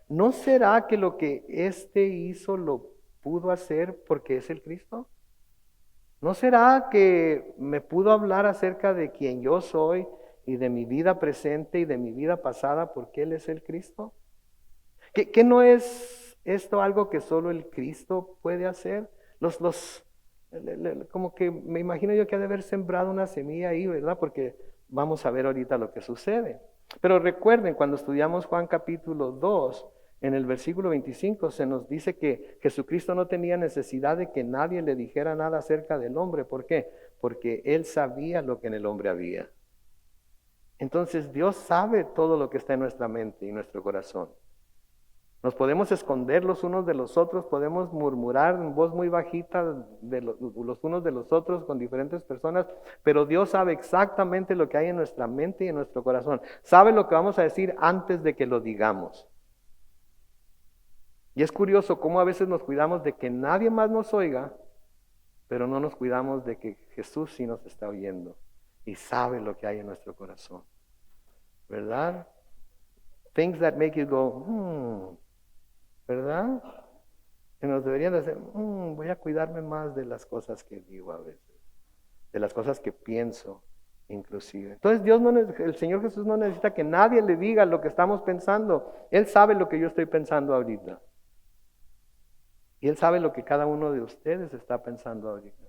Speaker 1: ¿no será que lo que éste hizo lo pudo hacer porque es el Cristo? ¿No será que me pudo hablar acerca de quién yo soy y de mi vida presente y de mi vida pasada porque Él es el Cristo? ¿Qué no es esto algo que solo el Cristo puede hacer? Como que me imagino yo que ha de haber sembrado una semilla ahí, ¿verdad? Porque vamos a ver ahorita lo que sucede. Pero recuerden, cuando estudiamos Juan capítulo 2, en el versículo 25 se nos dice que Jesucristo no tenía necesidad de que nadie le dijera nada acerca del hombre. ¿Por qué? Porque Él sabía lo que en el hombre había. Entonces Dios sabe todo lo que está en nuestra mente y nuestro corazón. Nos podemos esconder los unos de los otros, podemos murmurar en voz muy bajita de los unos de los otros con diferentes personas, pero Dios sabe exactamente lo que hay en nuestra mente y en nuestro corazón. Sabe lo que vamos a decir antes de que lo digamos. Y es curioso cómo a veces nos cuidamos de que nadie más nos oiga, pero no nos cuidamos de que Jesús sí nos está oyendo y sabe lo que hay en nuestro corazón. ¿Verdad? Things that make you go, ¿verdad? Que nos deberían de hacer, voy a cuidarme más de las cosas que digo a veces, de las cosas que pienso inclusive. Entonces el Señor Jesús no necesita que nadie le diga lo que estamos pensando. Él sabe lo que yo estoy pensando ahorita. Y Él sabe lo que cada uno de ustedes está pensando ahorita.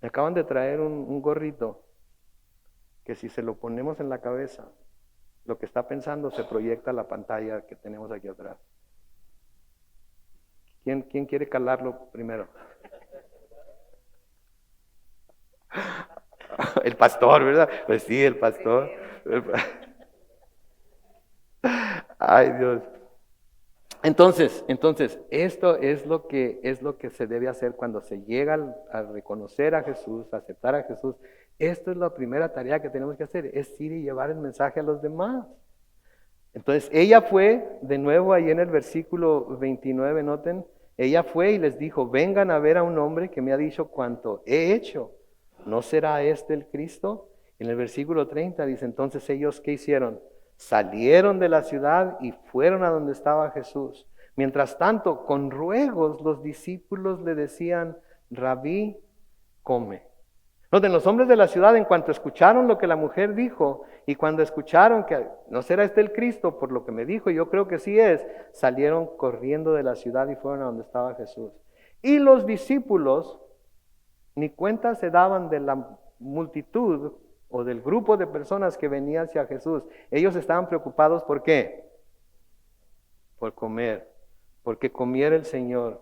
Speaker 1: Me acaban de traer un gorrito que si se lo ponemos en la cabeza, lo que está pensando se proyecta a la pantalla que tenemos aquí atrás. ¿Quién quiere calarlo primero? El pastor, ¿verdad? Pues sí, el pastor. Ay, Dios. Entonces, esto es lo que se debe hacer cuando se llega a reconocer a Jesús, a aceptar a Jesús. Esto es la primera tarea que tenemos que hacer, es ir y llevar el mensaje a los demás. Entonces, ella fue, de nuevo ahí en el versículo 29, noten, ella fue y les dijo, vengan a ver a un hombre que me ha dicho cuanto he hecho. ¿No será este el Cristo? En el versículo 30 dice, entonces ellos, ¿qué hicieron? Salieron de la ciudad y fueron a donde estaba Jesús. Mientras tanto, con ruegos los discípulos le decían, Rabí, come. Noten, los hombres de la ciudad, en cuanto escucharon lo que la mujer dijo, y cuando escucharon que no será este el Cristo, por lo que me dijo, yo creo que sí es, salieron corriendo de la ciudad y fueron a donde estaba Jesús. Y los discípulos ni cuenta se daban de la multitud o del grupo de personas que venía hacia Jesús. Ellos estaban preocupados, ¿por qué? por comer, porque comiera el Señor.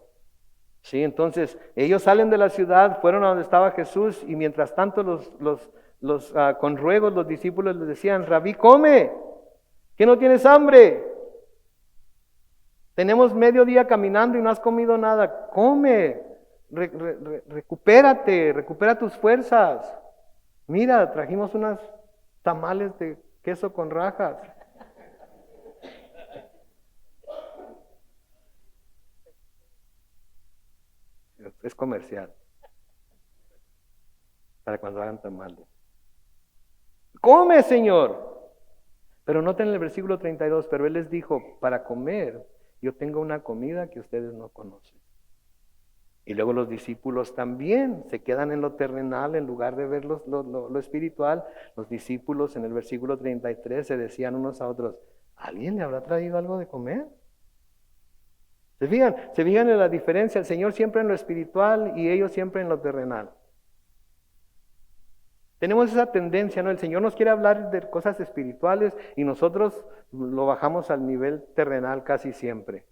Speaker 1: Sí, entonces ellos salen de la ciudad, fueron a donde estaba Jesús y mientras tanto con ruegos los discípulos les decían: Rabí, come, que no tienes hambre. Tenemos medio día caminando y no has comido nada. Come, recupérate, recupera tus fuerzas. Mira, trajimos unas tamales de queso con rajas. Es comercial. Para cuando hagan tamales. Come, Señor. Pero noten el versículo 32, pero Él les dijo: para comer, yo tengo una comida que ustedes no conocen. Y luego los discípulos también se quedan en lo terrenal en lugar de ver lo espiritual. Los discípulos en el versículo 33 se decían unos a otros: ¿alguien le habrá traído algo de comer? ¿Se fijan? ¿Se fijan en la diferencia? El Señor siempre en lo espiritual y ellos siempre en lo terrenal. Tenemos esa tendencia, ¿no? El Señor nos quiere hablar de cosas espirituales y nosotros lo bajamos al nivel terrenal casi siempre.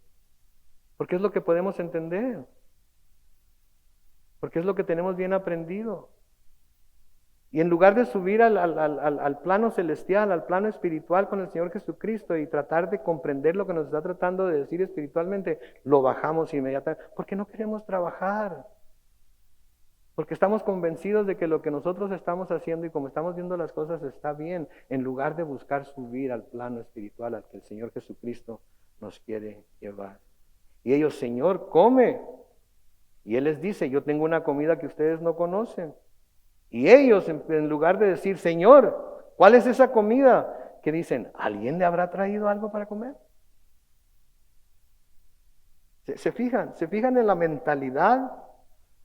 Speaker 1: Porque es lo que podemos entender. Porque es lo que tenemos bien aprendido. Y en lugar de subir al plano celestial, al plano espiritual con el Señor Jesucristo y tratar de comprender lo que nos está tratando de decir espiritualmente, lo bajamos inmediatamente. Porque no queremos trabajar. Porque estamos convencidos de que lo que nosotros estamos haciendo y como estamos viendo las cosas está bien, en lugar de buscar subir al plano espiritual al que el Señor Jesucristo nos quiere llevar. Y ellos: Señor, come. Y Él les dice: yo tengo una comida que ustedes no conocen. Y ellos, en lugar de decir: Señor, ¿cuál es esa comida? Que dicen: ¿alguien le habrá traído algo para comer? ¿Se fijan en la mentalidad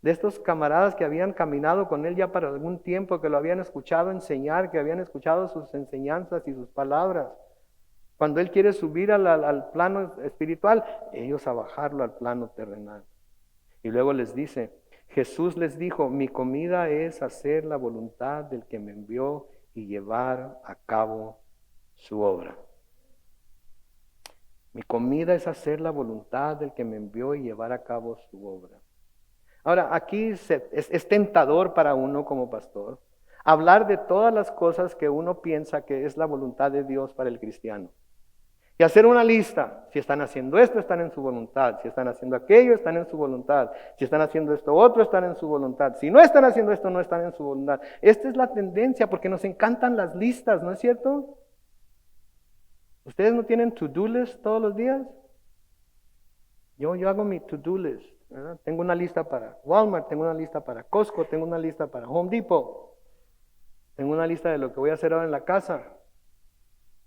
Speaker 1: de estos camaradas que habían caminado con Él ya para algún tiempo, que lo habían escuchado enseñar, que habían escuchado sus enseñanzas y sus palabras? Cuando Él quiere subir al plano espiritual, ellos a bajarlo al plano terrenal. Y luego les dice, Jesús les dijo: mi comida es hacer la voluntad del que me envió y llevar a cabo su obra. Mi comida es hacer la voluntad del que me envió y llevar a cabo su obra. Ahora, aquí es tentador para uno como pastor hablar de todas las cosas que uno piensa que es la voluntad de Dios para el cristiano. Y hacer una lista: si están haciendo esto, están en su voluntad; si están haciendo aquello, están en su voluntad; si están haciendo esto otro, están en su voluntad; si no están haciendo esto, no están en su voluntad. Esta es la tendencia, porque nos encantan las listas, ¿no es cierto? ¿Ustedes no tienen to-do list todos los días? Yo hago mi to-do list, ¿verdad? Tengo una lista para Walmart, tengo una lista para Costco, tengo una lista para Home Depot, tengo una lista de lo que voy a hacer ahora en la casa.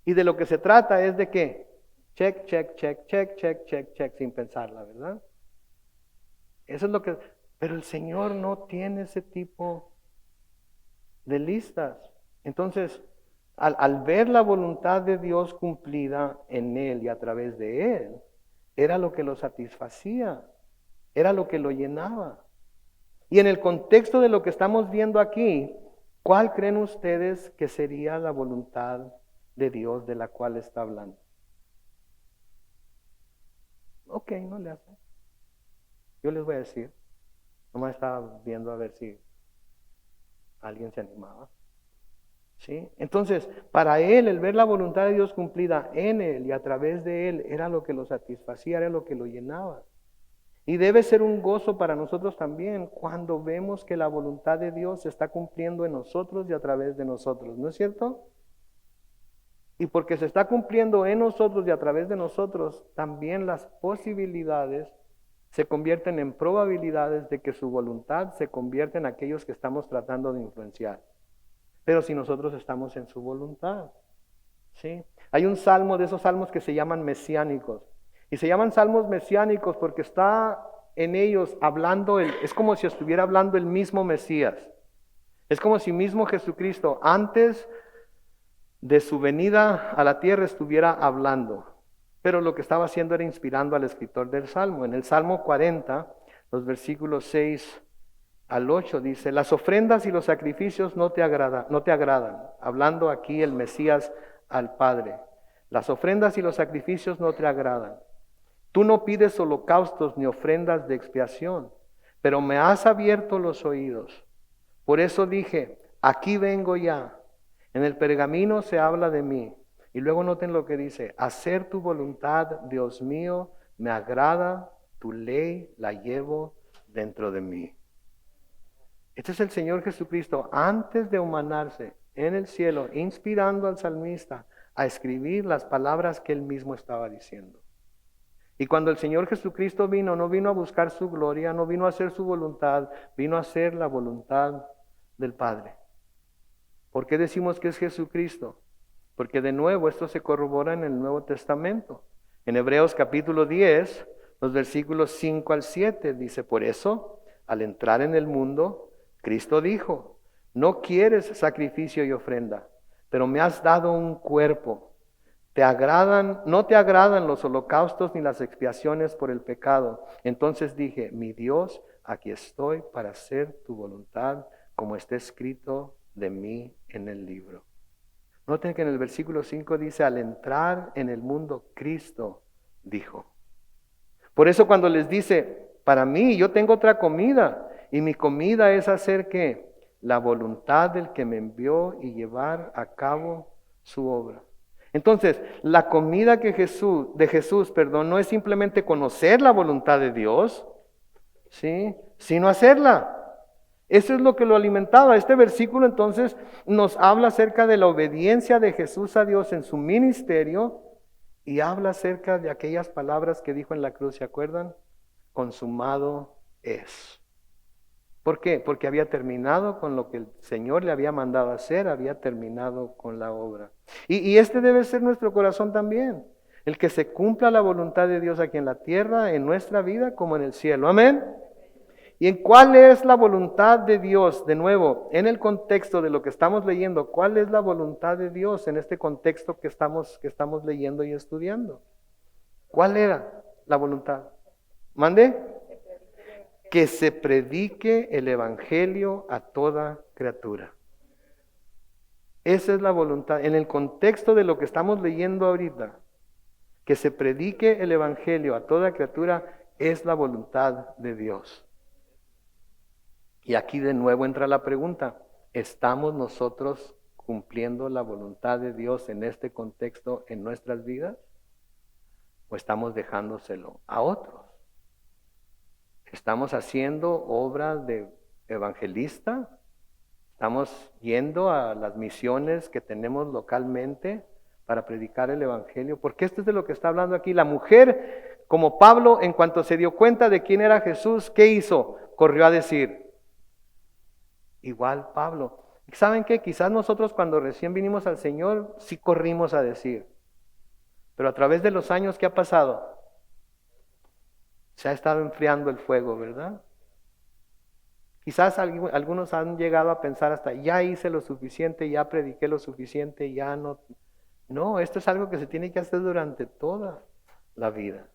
Speaker 1: Y de lo que se trata es de que check, check, check, check, check, check, check, sin pensarla, ¿verdad? Eso es lo que... Pero el Señor no tiene ese tipo de listas. Entonces, al ver la voluntad de Dios cumplida en Él y a través de Él, era lo que lo satisfacía, era lo que lo llenaba. Y en el contexto de lo que estamos viendo aquí, ¿cuál creen ustedes que sería la voluntad de Dios de la cual está hablando? Ok, no le hace. Yo les voy a decir. Nomás estaba viendo a ver si alguien se animaba. ¿Sí? Entonces, para él, el ver la voluntad de Dios cumplida en él y a través de él, era lo que lo satisfacía, era lo que lo llenaba. Y debe ser un gozo para nosotros también cuando vemos que la voluntad de Dios se está cumpliendo en nosotros y a través de nosotros, ¿no es cierto? Y porque se está cumpliendo en nosotros y a través de nosotros, también las posibilidades se convierten en probabilidades de que su voluntad se convierta en aquellos que estamos tratando de influenciar. Pero si nosotros estamos en su voluntad, ¿sí? Hay un salmo de esos salmos que se llaman mesiánicos. Y se llaman salmos mesiánicos porque está en ellos hablando, es como si estuviera hablando el mismo Mesías. Es como si mismo Jesucristo antes de su venida a la tierra estuviera hablando. Pero lo que estaba haciendo era inspirando al escritor del Salmo. En el Salmo 40, los versículos 6 al 8 dice: las ofrendas y los sacrificios no te agradan. Hablando aquí el Mesías al Padre. Las ofrendas y los sacrificios no te agradan. Tú no pides holocaustos ni ofrendas de expiación, pero me has abierto los oídos. Por eso dije, aquí vengo ya. En el pergamino se habla de mí. Y luego noten lo que dice, hacer tu voluntad, Dios mío, me agrada, tu ley la llevo dentro de mí. Este es el Señor Jesucristo antes de humanarse en el cielo, inspirando al salmista a escribir las palabras que él mismo estaba diciendo. Y cuando el Señor Jesucristo vino, no vino a buscar su gloria, no vino a hacer su voluntad, vino a hacer la voluntad del Padre. ¿Por qué decimos que es Jesucristo? Porque de nuevo esto se corrobora en el Nuevo Testamento. En Hebreos capítulo 10, los versículos 5 al 7, dice, por eso, al entrar en el mundo, Cristo dijo, no quieres sacrificio y ofrenda, pero me has dado un cuerpo. No te agradan los holocaustos ni las expiaciones por el pecado. Entonces dije, mi Dios, aquí estoy para hacer tu voluntad, como está escrito de mí en el libro. Noten que en el versículo 5 dice, al entrar en el mundo, Cristo dijo. Por eso cuando les dice, para mí yo tengo otra comida, y mi comida es hacer ¿qué? La voluntad del que me envió y llevar a cabo su obra. Entonces, la comida de Jesús, no es simplemente conocer la voluntad de Dios, ¿sí? Sino hacerla. Eso es lo que lo alimentaba. Este versículo entonces nos habla acerca de la obediencia de Jesús a Dios en su ministerio y habla acerca de aquellas palabras que dijo en la cruz, ¿se acuerdan? Consumado es. ¿Por qué? Porque había terminado con lo que el Señor le había mandado hacer, había terminado con la obra. Y este debe ser nuestro corazón también, el que se cumpla la voluntad de Dios aquí en la tierra, en nuestra vida, como en el cielo. Amén. ¿Y en cuál es la voluntad de Dios? De nuevo, en el contexto de lo que estamos leyendo, ¿cuál es la voluntad de Dios en este contexto que estamos leyendo y estudiando? ¿Cuál era la voluntad? ¿Mande? Que se predique el evangelio a toda criatura. Esa es la voluntad. En el contexto de lo que estamos leyendo ahorita, que se predique el evangelio a toda criatura es la voluntad de Dios. Y aquí de nuevo entra la pregunta, ¿estamos nosotros cumpliendo la voluntad de Dios en este contexto en nuestras vidas? ¿O estamos dejándoselo a otros? ¿Estamos haciendo obras de evangelista? ¿Estamos yendo a las misiones que tenemos localmente para predicar el evangelio? Porque esto es de lo que está hablando aquí. La mujer, como Pablo, en cuanto se dio cuenta de quién era Jesús, ¿qué hizo? Corrió a decir. Igual Pablo. ¿Saben qué? Quizás nosotros cuando recién vinimos al Señor, sí corrimos a decir. Pero a través de los años, ¿qué ha pasado? Se ha estado enfriando el fuego, ¿verdad? Quizás algunos han llegado a pensar hasta, ya hice lo suficiente, ya prediqué lo suficiente, ya no. No, esto es algo que se tiene que hacer durante toda la vida.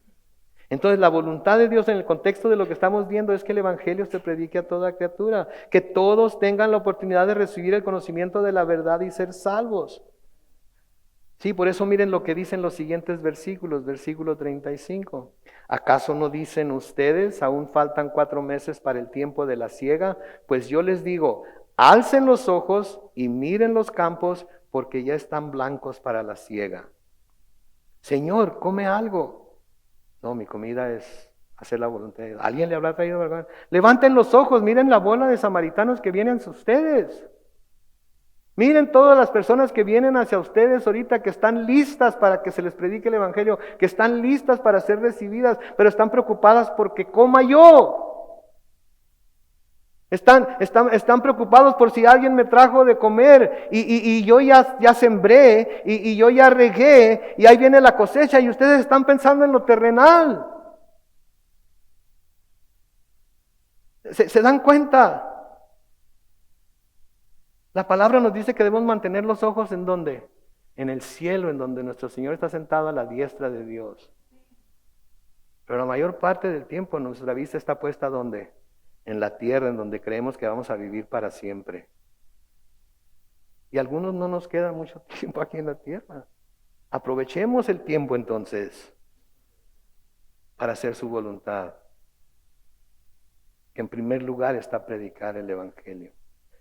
Speaker 1: Entonces la voluntad de Dios en el contexto de lo que estamos viendo es que el evangelio se predique a toda criatura, que todos tengan la oportunidad de recibir el conocimiento de la verdad y ser salvos. Sí, por eso miren lo que dicen los siguientes versículos, versículo 35. ¿Acaso no dicen ustedes, aún faltan 4 meses para el tiempo de la siega? Pues yo les digo, alcen los ojos y miren los campos, porque ya están blancos para la siega. Señor, come algo. No, mi comida es hacer la voluntad de Dios. ¿Alguien le habrá traído verdad? Levanten los ojos, miren la bola de samaritanos que vienen hacia ustedes. Miren todas las personas que vienen hacia ustedes ahorita, que están listas para que se les predique el evangelio, que están listas para ser recibidas, pero están preocupadas porque coma yo. Están preocupados por si alguien me trajo de comer y yo ya sembré y yo ya regué y ahí viene la cosecha y ustedes están pensando en lo terrenal. ¿Se dan cuenta? La palabra nos dice que debemos mantener los ojos ¿en dónde? En el cielo, en donde nuestro Señor está sentado a la diestra de Dios. Pero la mayor parte del tiempo nuestra vista está puesta ¿dónde? En la tierra, en donde creemos que vamos a vivir para siempre. Y a algunos no nos queda mucho tiempo aquí en la tierra. Aprovechemos el tiempo entonces para hacer su voluntad. Que en primer lugar está predicar el evangelio.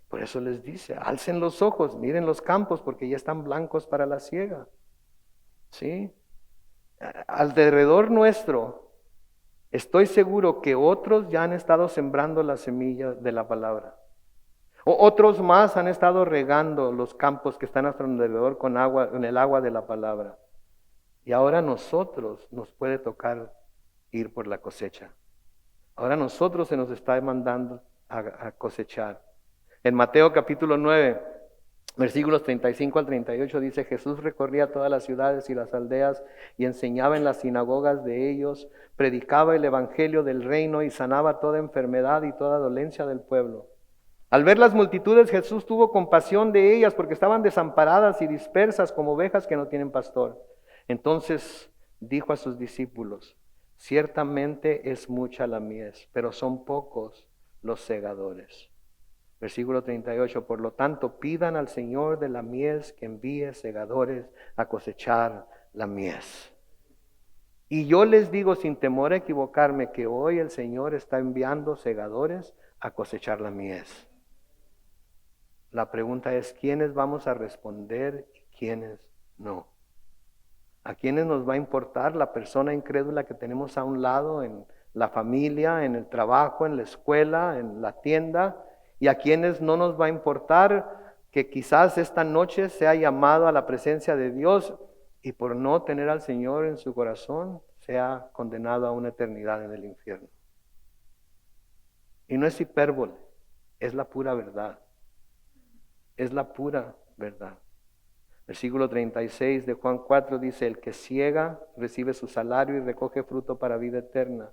Speaker 1: Por eso les dice, alcen los ojos, miren los campos porque ya están blancos para la siega. ¿Sí? Alrededor nuestro, estoy seguro que otros ya han estado sembrando la semilla de la palabra. Otros más han estado regando los campos que están a nuestro alrededor con el agua de la palabra. Y ahora a nosotros nos puede tocar ir por la cosecha. Ahora a nosotros se nos está mandando a cosechar. En Mateo capítulo 9, versículos 35 al 38 dice, Jesús recorría todas las ciudades y las aldeas y enseñaba en las sinagogas de ellos, predicaba el evangelio del reino y sanaba toda enfermedad y toda dolencia del pueblo. Al ver las multitudes, Jesús tuvo compasión de ellas porque estaban desamparadas y dispersas como ovejas que no tienen pastor. Entonces dijo a sus discípulos, ciertamente es mucha la mies, pero son pocos los segadores. Versículo 38, por lo tanto pidan al Señor de la mies que envíe segadores a cosechar la mies. Y yo les digo sin temor a equivocarme que hoy el Señor está enviando segadores a cosechar la mies. La pregunta es, ¿quiénes vamos a responder y quiénes no? ¿A quiénes nos va a importar la persona incrédula que tenemos a un lado en la familia, en el trabajo, en la escuela, en la tienda? ¿Y a quienes no nos va a importar que quizás esta noche sea llamado a la presencia de Dios y por no tener al Señor en su corazón sea condenado a una eternidad en el infierno? Y no es hipérbole, es la pura verdad. Es la pura verdad. Versículo 36 de Juan 4 dice, el que siega recibe su salario y recoge fruto para vida eterna,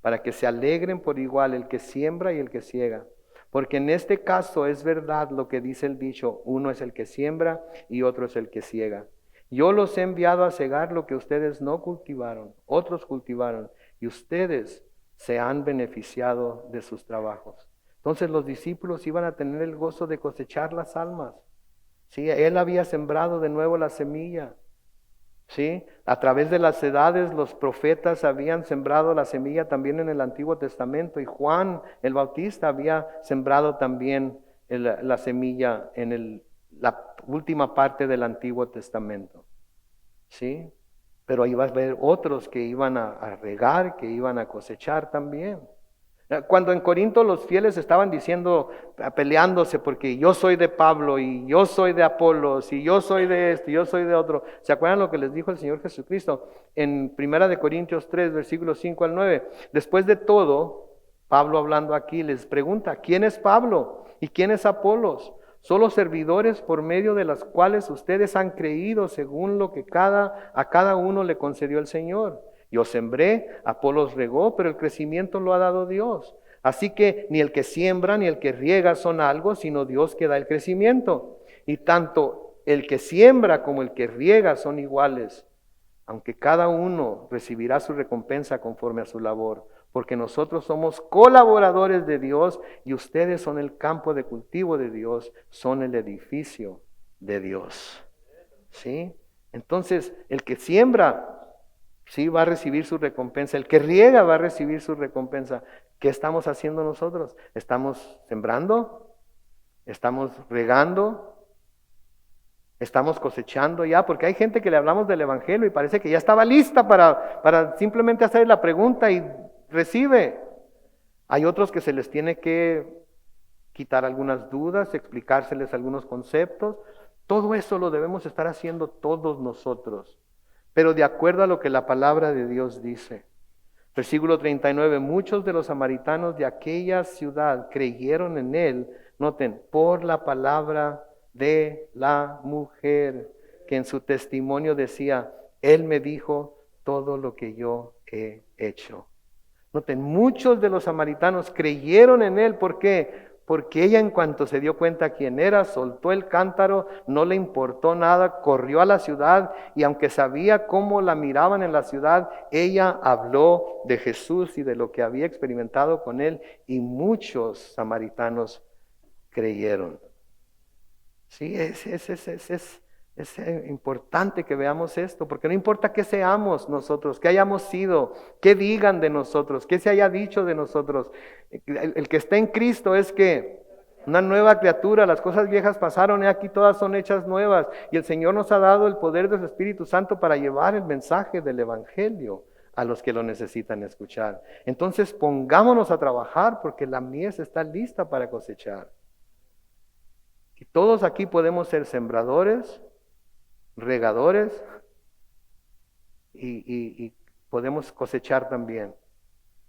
Speaker 1: para que se alegren por igual el que siembra y el que siega. Porque en este caso es verdad lo que dice el dicho, uno es el que siembra y otro es el que siega. Yo los he enviado a segar lo que ustedes no cultivaron, otros cultivaron, y ustedes se han beneficiado de sus trabajos. Entonces los discípulos iban a tener el gozo de cosechar las almas. ¿Sí? Él había sembrado de nuevo la semilla. ¿Sí? A través de las edades los profetas habían sembrado la semilla también en el Antiguo Testamento y Juan el Bautista había sembrado también la semilla en la última parte del Antiguo Testamento. ¿Sí? Pero iba a haber otros que iban a regar, que iban a cosechar también. Cuando en Corinto los fieles estaban diciendo, peleándose porque yo soy de Pablo y yo soy de Apolos y yo soy de este y yo soy de otro. ¿Se acuerdan lo que les dijo el Señor Jesucristo en 1 Corintios 3, versículos 5 al 9? Después de todo, Pablo hablando aquí les pregunta, ¿quién es Pablo y quién es Apolos? Solo servidores por medio de las cuales ustedes han creído según lo que a cada uno le concedió el Señor. Yo sembré, Apolos regó, pero el crecimiento lo ha dado Dios. Así que ni el que siembra ni el que riega son algo, sino Dios que da el crecimiento. Y tanto el que siembra como el que riega son iguales, aunque cada uno recibirá su recompensa conforme a su labor. Porque nosotros somos colaboradores de Dios y ustedes son el campo de cultivo de Dios, son el edificio de Dios. ¿Sí? Entonces, el que siembra, sí, va a recibir su recompensa. El que riega va a recibir su recompensa. ¿Qué estamos haciendo nosotros? ¿Estamos sembrando? ¿Estamos regando? ¿Estamos cosechando ya? Porque hay gente que le hablamos del evangelio y parece que ya estaba lista para simplemente hacer la pregunta y recibe. Hay otros que se les tiene que quitar algunas dudas, explicárseles algunos conceptos. Todo eso lo debemos estar haciendo todos nosotros, pero de acuerdo a lo que la palabra de Dios dice. Versículo 39, muchos de los samaritanos de aquella ciudad creyeron en él, noten, por la palabra de la mujer, que en su testimonio decía, él me dijo todo lo que yo he hecho. Noten, muchos de los samaritanos creyeron en él, ¿por qué? Porque ella en cuanto se dio cuenta quién era, soltó el cántaro, no le importó nada, corrió a la ciudad y aunque sabía cómo la miraban en la ciudad, ella habló de Jesús y de lo que había experimentado con él y muchos samaritanos creyeron. Sí, es Es importante que veamos esto, porque no importa qué seamos nosotros, qué hayamos sido, qué digan de nosotros, qué se haya dicho de nosotros. El que está en Cristo es que una nueva criatura, las cosas viejas pasaron y aquí todas son hechas nuevas. Y el Señor nos ha dado el poder de su Espíritu Santo para llevar el mensaje del Evangelio a los que lo necesitan escuchar. Entonces pongámonos a trabajar porque la mies está lista para cosechar. Y todos aquí podemos ser sembradores, regadores y podemos cosechar también.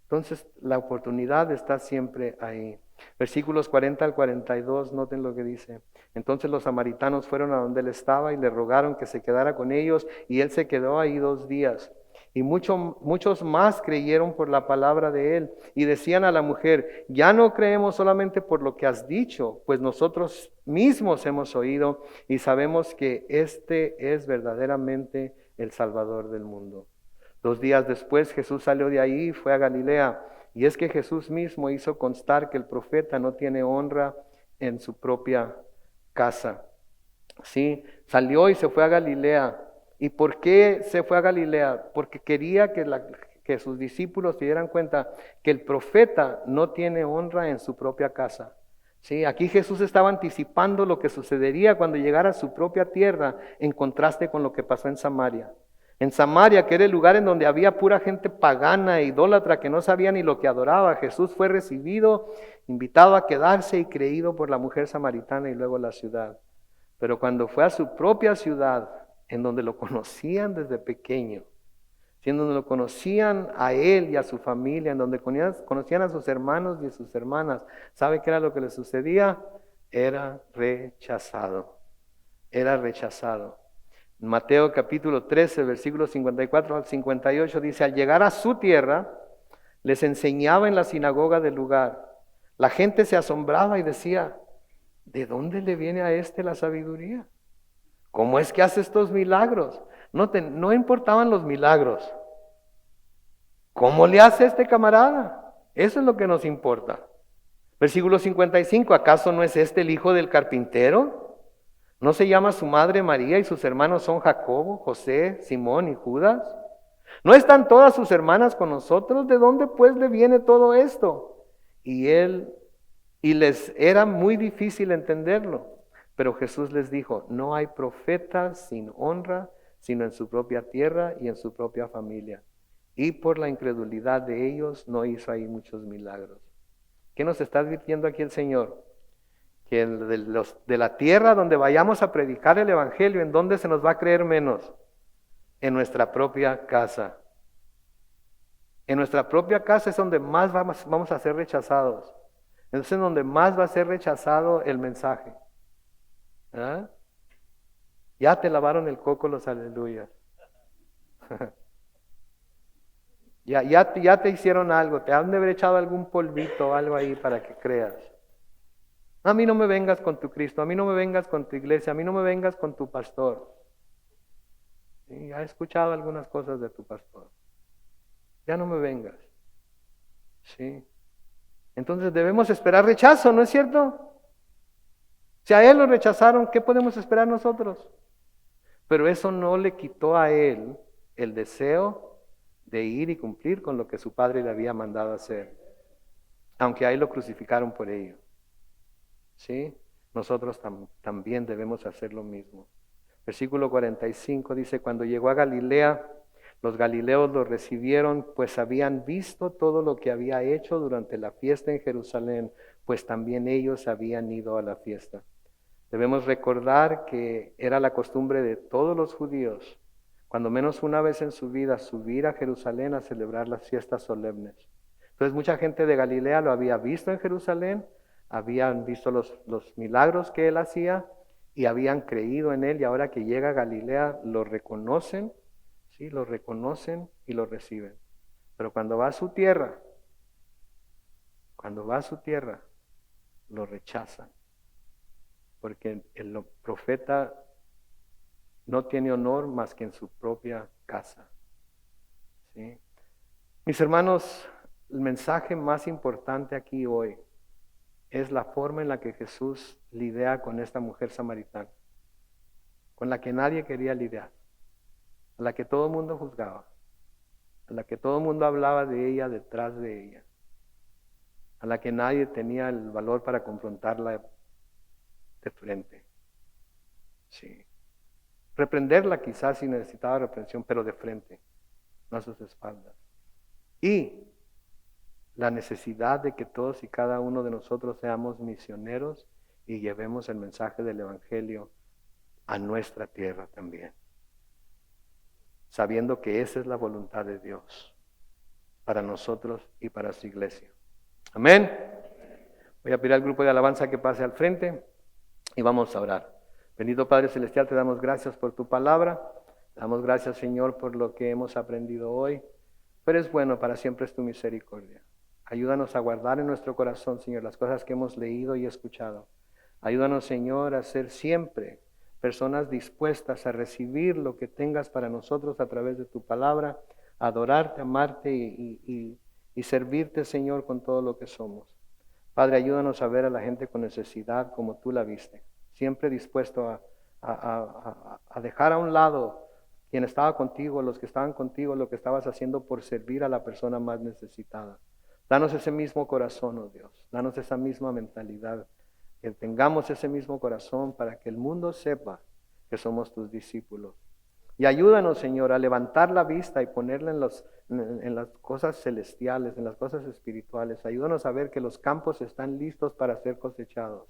Speaker 1: Entonces la oportunidad está siempre ahí. Versículos 40 al 42, noten lo que dice. Entonces los samaritanos fueron a donde él estaba y le rogaron que se quedara con ellos, y él se quedó ahí 2 días. Y muchos más creyeron por la palabra de él, y decían a la mujer: ya no creemos solamente por lo que has dicho, pues nosotros mismos hemos oído y sabemos que este es verdaderamente el Salvador del mundo. 2 días después Jesús salió de ahí y fue a Galilea. Y es que Jesús mismo hizo constar que el profeta no tiene honra en su propia casa. Sí, salió y se fue a Galilea. ¿Y por qué se fue a Galilea? Porque quería que sus discípulos se dieran cuenta que el profeta no tiene honra en su propia casa. Sí, aquí Jesús estaba anticipando lo que sucedería cuando llegara a su propia tierra, en contraste con lo que pasó en Samaria. En Samaria, que era el lugar en donde había pura gente pagana e idólatra que no sabía ni lo que adoraba, Jesús fue recibido, invitado a quedarse y creído por la mujer samaritana y luego la ciudad. Pero cuando fue a su propia ciudad, en donde lo conocían desde pequeño, en donde lo conocían a él y a su familia, en donde conocían a sus hermanos y a sus hermanas, ¿sabe qué era lo que le sucedía? Era rechazado. Era rechazado. Mateo capítulo 13, versículos 54 al 58 dice: al llegar a su tierra, les enseñaba en la sinagoga del lugar. La gente se asombraba y decía: ¿de dónde le viene a este la sabiduría? ¿Cómo es que hace estos milagros? No importaban los milagros. ¿Cómo le hace este camarada? Eso es lo que nos importa. Versículo 55, ¿acaso no es este el hijo del carpintero? ¿No se llama su madre María y sus hermanos son Jacobo, José, Simón y Judas? ¿No están todas sus hermanas con nosotros? ¿De dónde pues le viene todo esto? Y les era muy difícil entenderlo. Pero Jesús les dijo: no hay profeta sin honra, sino en su propia tierra y en su propia familia. Y por la incredulidad de ellos no hizo ahí muchos milagros. ¿Qué nos está advirtiendo aquí el Señor? Que de la tierra donde vayamos a predicar el Evangelio, ¿en dónde se nos va a creer menos? En nuestra propia casa. En nuestra propia casa es donde más vamos a ser rechazados. Entonces es donde más va a ser rechazado el mensaje. ¿Ah? Ya te lavaron el coco los aleluyas. Ya te hicieron algo, te han de haber echado algún polvito o algo ahí para que creas. A mí no me vengas con tu Cristo, a mí no me vengas con tu iglesia, a mí no me vengas con tu pastor. Sí, ya he escuchado algunas cosas de tu pastor. Ya no me vengas. Sí. Entonces debemos esperar rechazo, ¿no es cierto? Si a él lo rechazaron, ¿qué podemos esperar nosotros? Pero eso no le quitó a él el deseo de ir y cumplir con lo que su padre le había mandado hacer, aunque a él lo crucificaron por ello. ¿Sí? Nosotros también debemos hacer lo mismo. Versículo 45 dice: cuando llegó a Galilea, los galileos lo recibieron, pues habían visto todo lo que había hecho durante la fiesta en Jerusalén, pues también ellos habían ido a la fiesta. Debemos recordar que era la costumbre de todos los judíos, cuando menos una vez en su vida, subir a Jerusalén a celebrar las fiestas solemnes. Entonces mucha gente de Galilea lo había visto en Jerusalén, habían visto los milagros que él hacía y habían creído en él, y ahora que llega a Galilea lo reconocen, ¿sí? Lo reconocen y lo reciben. Pero cuando va a su tierra, lo rechazan. Porque el profeta no tiene honor más que en su propia casa. ¿Sí? Mis hermanos, el mensaje más importante aquí hoy es la forma en la que Jesús lidia con esta mujer samaritana. con la que nadie quería lidiar, a la que todo el mundo juzgaba, a la que todo el mundo hablaba de ella detrás de ella, a la que nadie tenía el valor para confrontarla de frente. Sí. Reprenderla quizás si necesitaba reprensión, pero de frente, no a sus espaldas. Y la necesidad de que todos y cada uno de nosotros seamos misioneros y llevemos el mensaje del Evangelio a nuestra tierra también, sabiendo que esa es la voluntad de Dios para nosotros y para su iglesia. Amén. Voy a pedir al grupo de alabanza que pase al frente y vamos a orar. Bendito Padre Celestial, te damos gracias por tu palabra. Te damos gracias, Señor, por lo que hemos aprendido hoy. Tú eres bueno, para siempre es tu misericordia. Ayúdanos a guardar en nuestro corazón, Señor, las cosas que hemos leído y escuchado. Ayúdanos, Señor, a ser siempre personas dispuestas a recibir lo que tengas para nosotros a través de tu palabra, a adorarte, amarte y servirte, Señor, con todo lo que somos. Padre, ayúdanos a ver a la gente con necesidad como tú la viste, siempre dispuesto a dejar a un lado quien estaba contigo, los que estaban contigo, lo que estabas haciendo por servir a la persona más necesitada. Danos ese mismo corazón, oh Dios, danos esa misma mentalidad, que tengamos ese mismo corazón para que el mundo sepa que somos tus discípulos. Y ayúdanos, Señor, a levantar la vista y ponerla en las cosas celestiales, en las cosas espirituales. Ayúdanos a ver que los campos están listos para ser cosechados.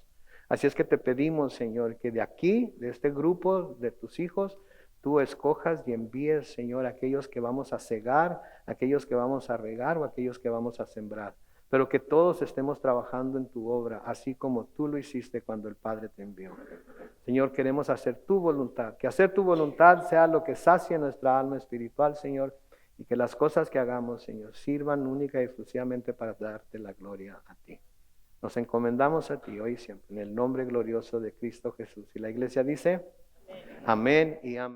Speaker 1: Así es que te pedimos, Señor, que de aquí, de este grupo, de tus hijos, tú escojas y envíes, Señor, aquellos que vamos a cegar, aquellos que vamos a regar o aquellos que vamos a sembrar. Pero que todos estemos trabajando en tu obra, así como tú lo hiciste cuando el Padre te envió. Señor, queremos hacer tu voluntad. Que hacer tu voluntad sea lo que sacie nuestra alma espiritual, Señor. Y que las cosas que hagamos, Señor, sirvan única y exclusivamente para darte la gloria a ti. Nos encomendamos a ti hoy y siempre, en el nombre glorioso de Cristo Jesús. Y la iglesia dice, amén y amén.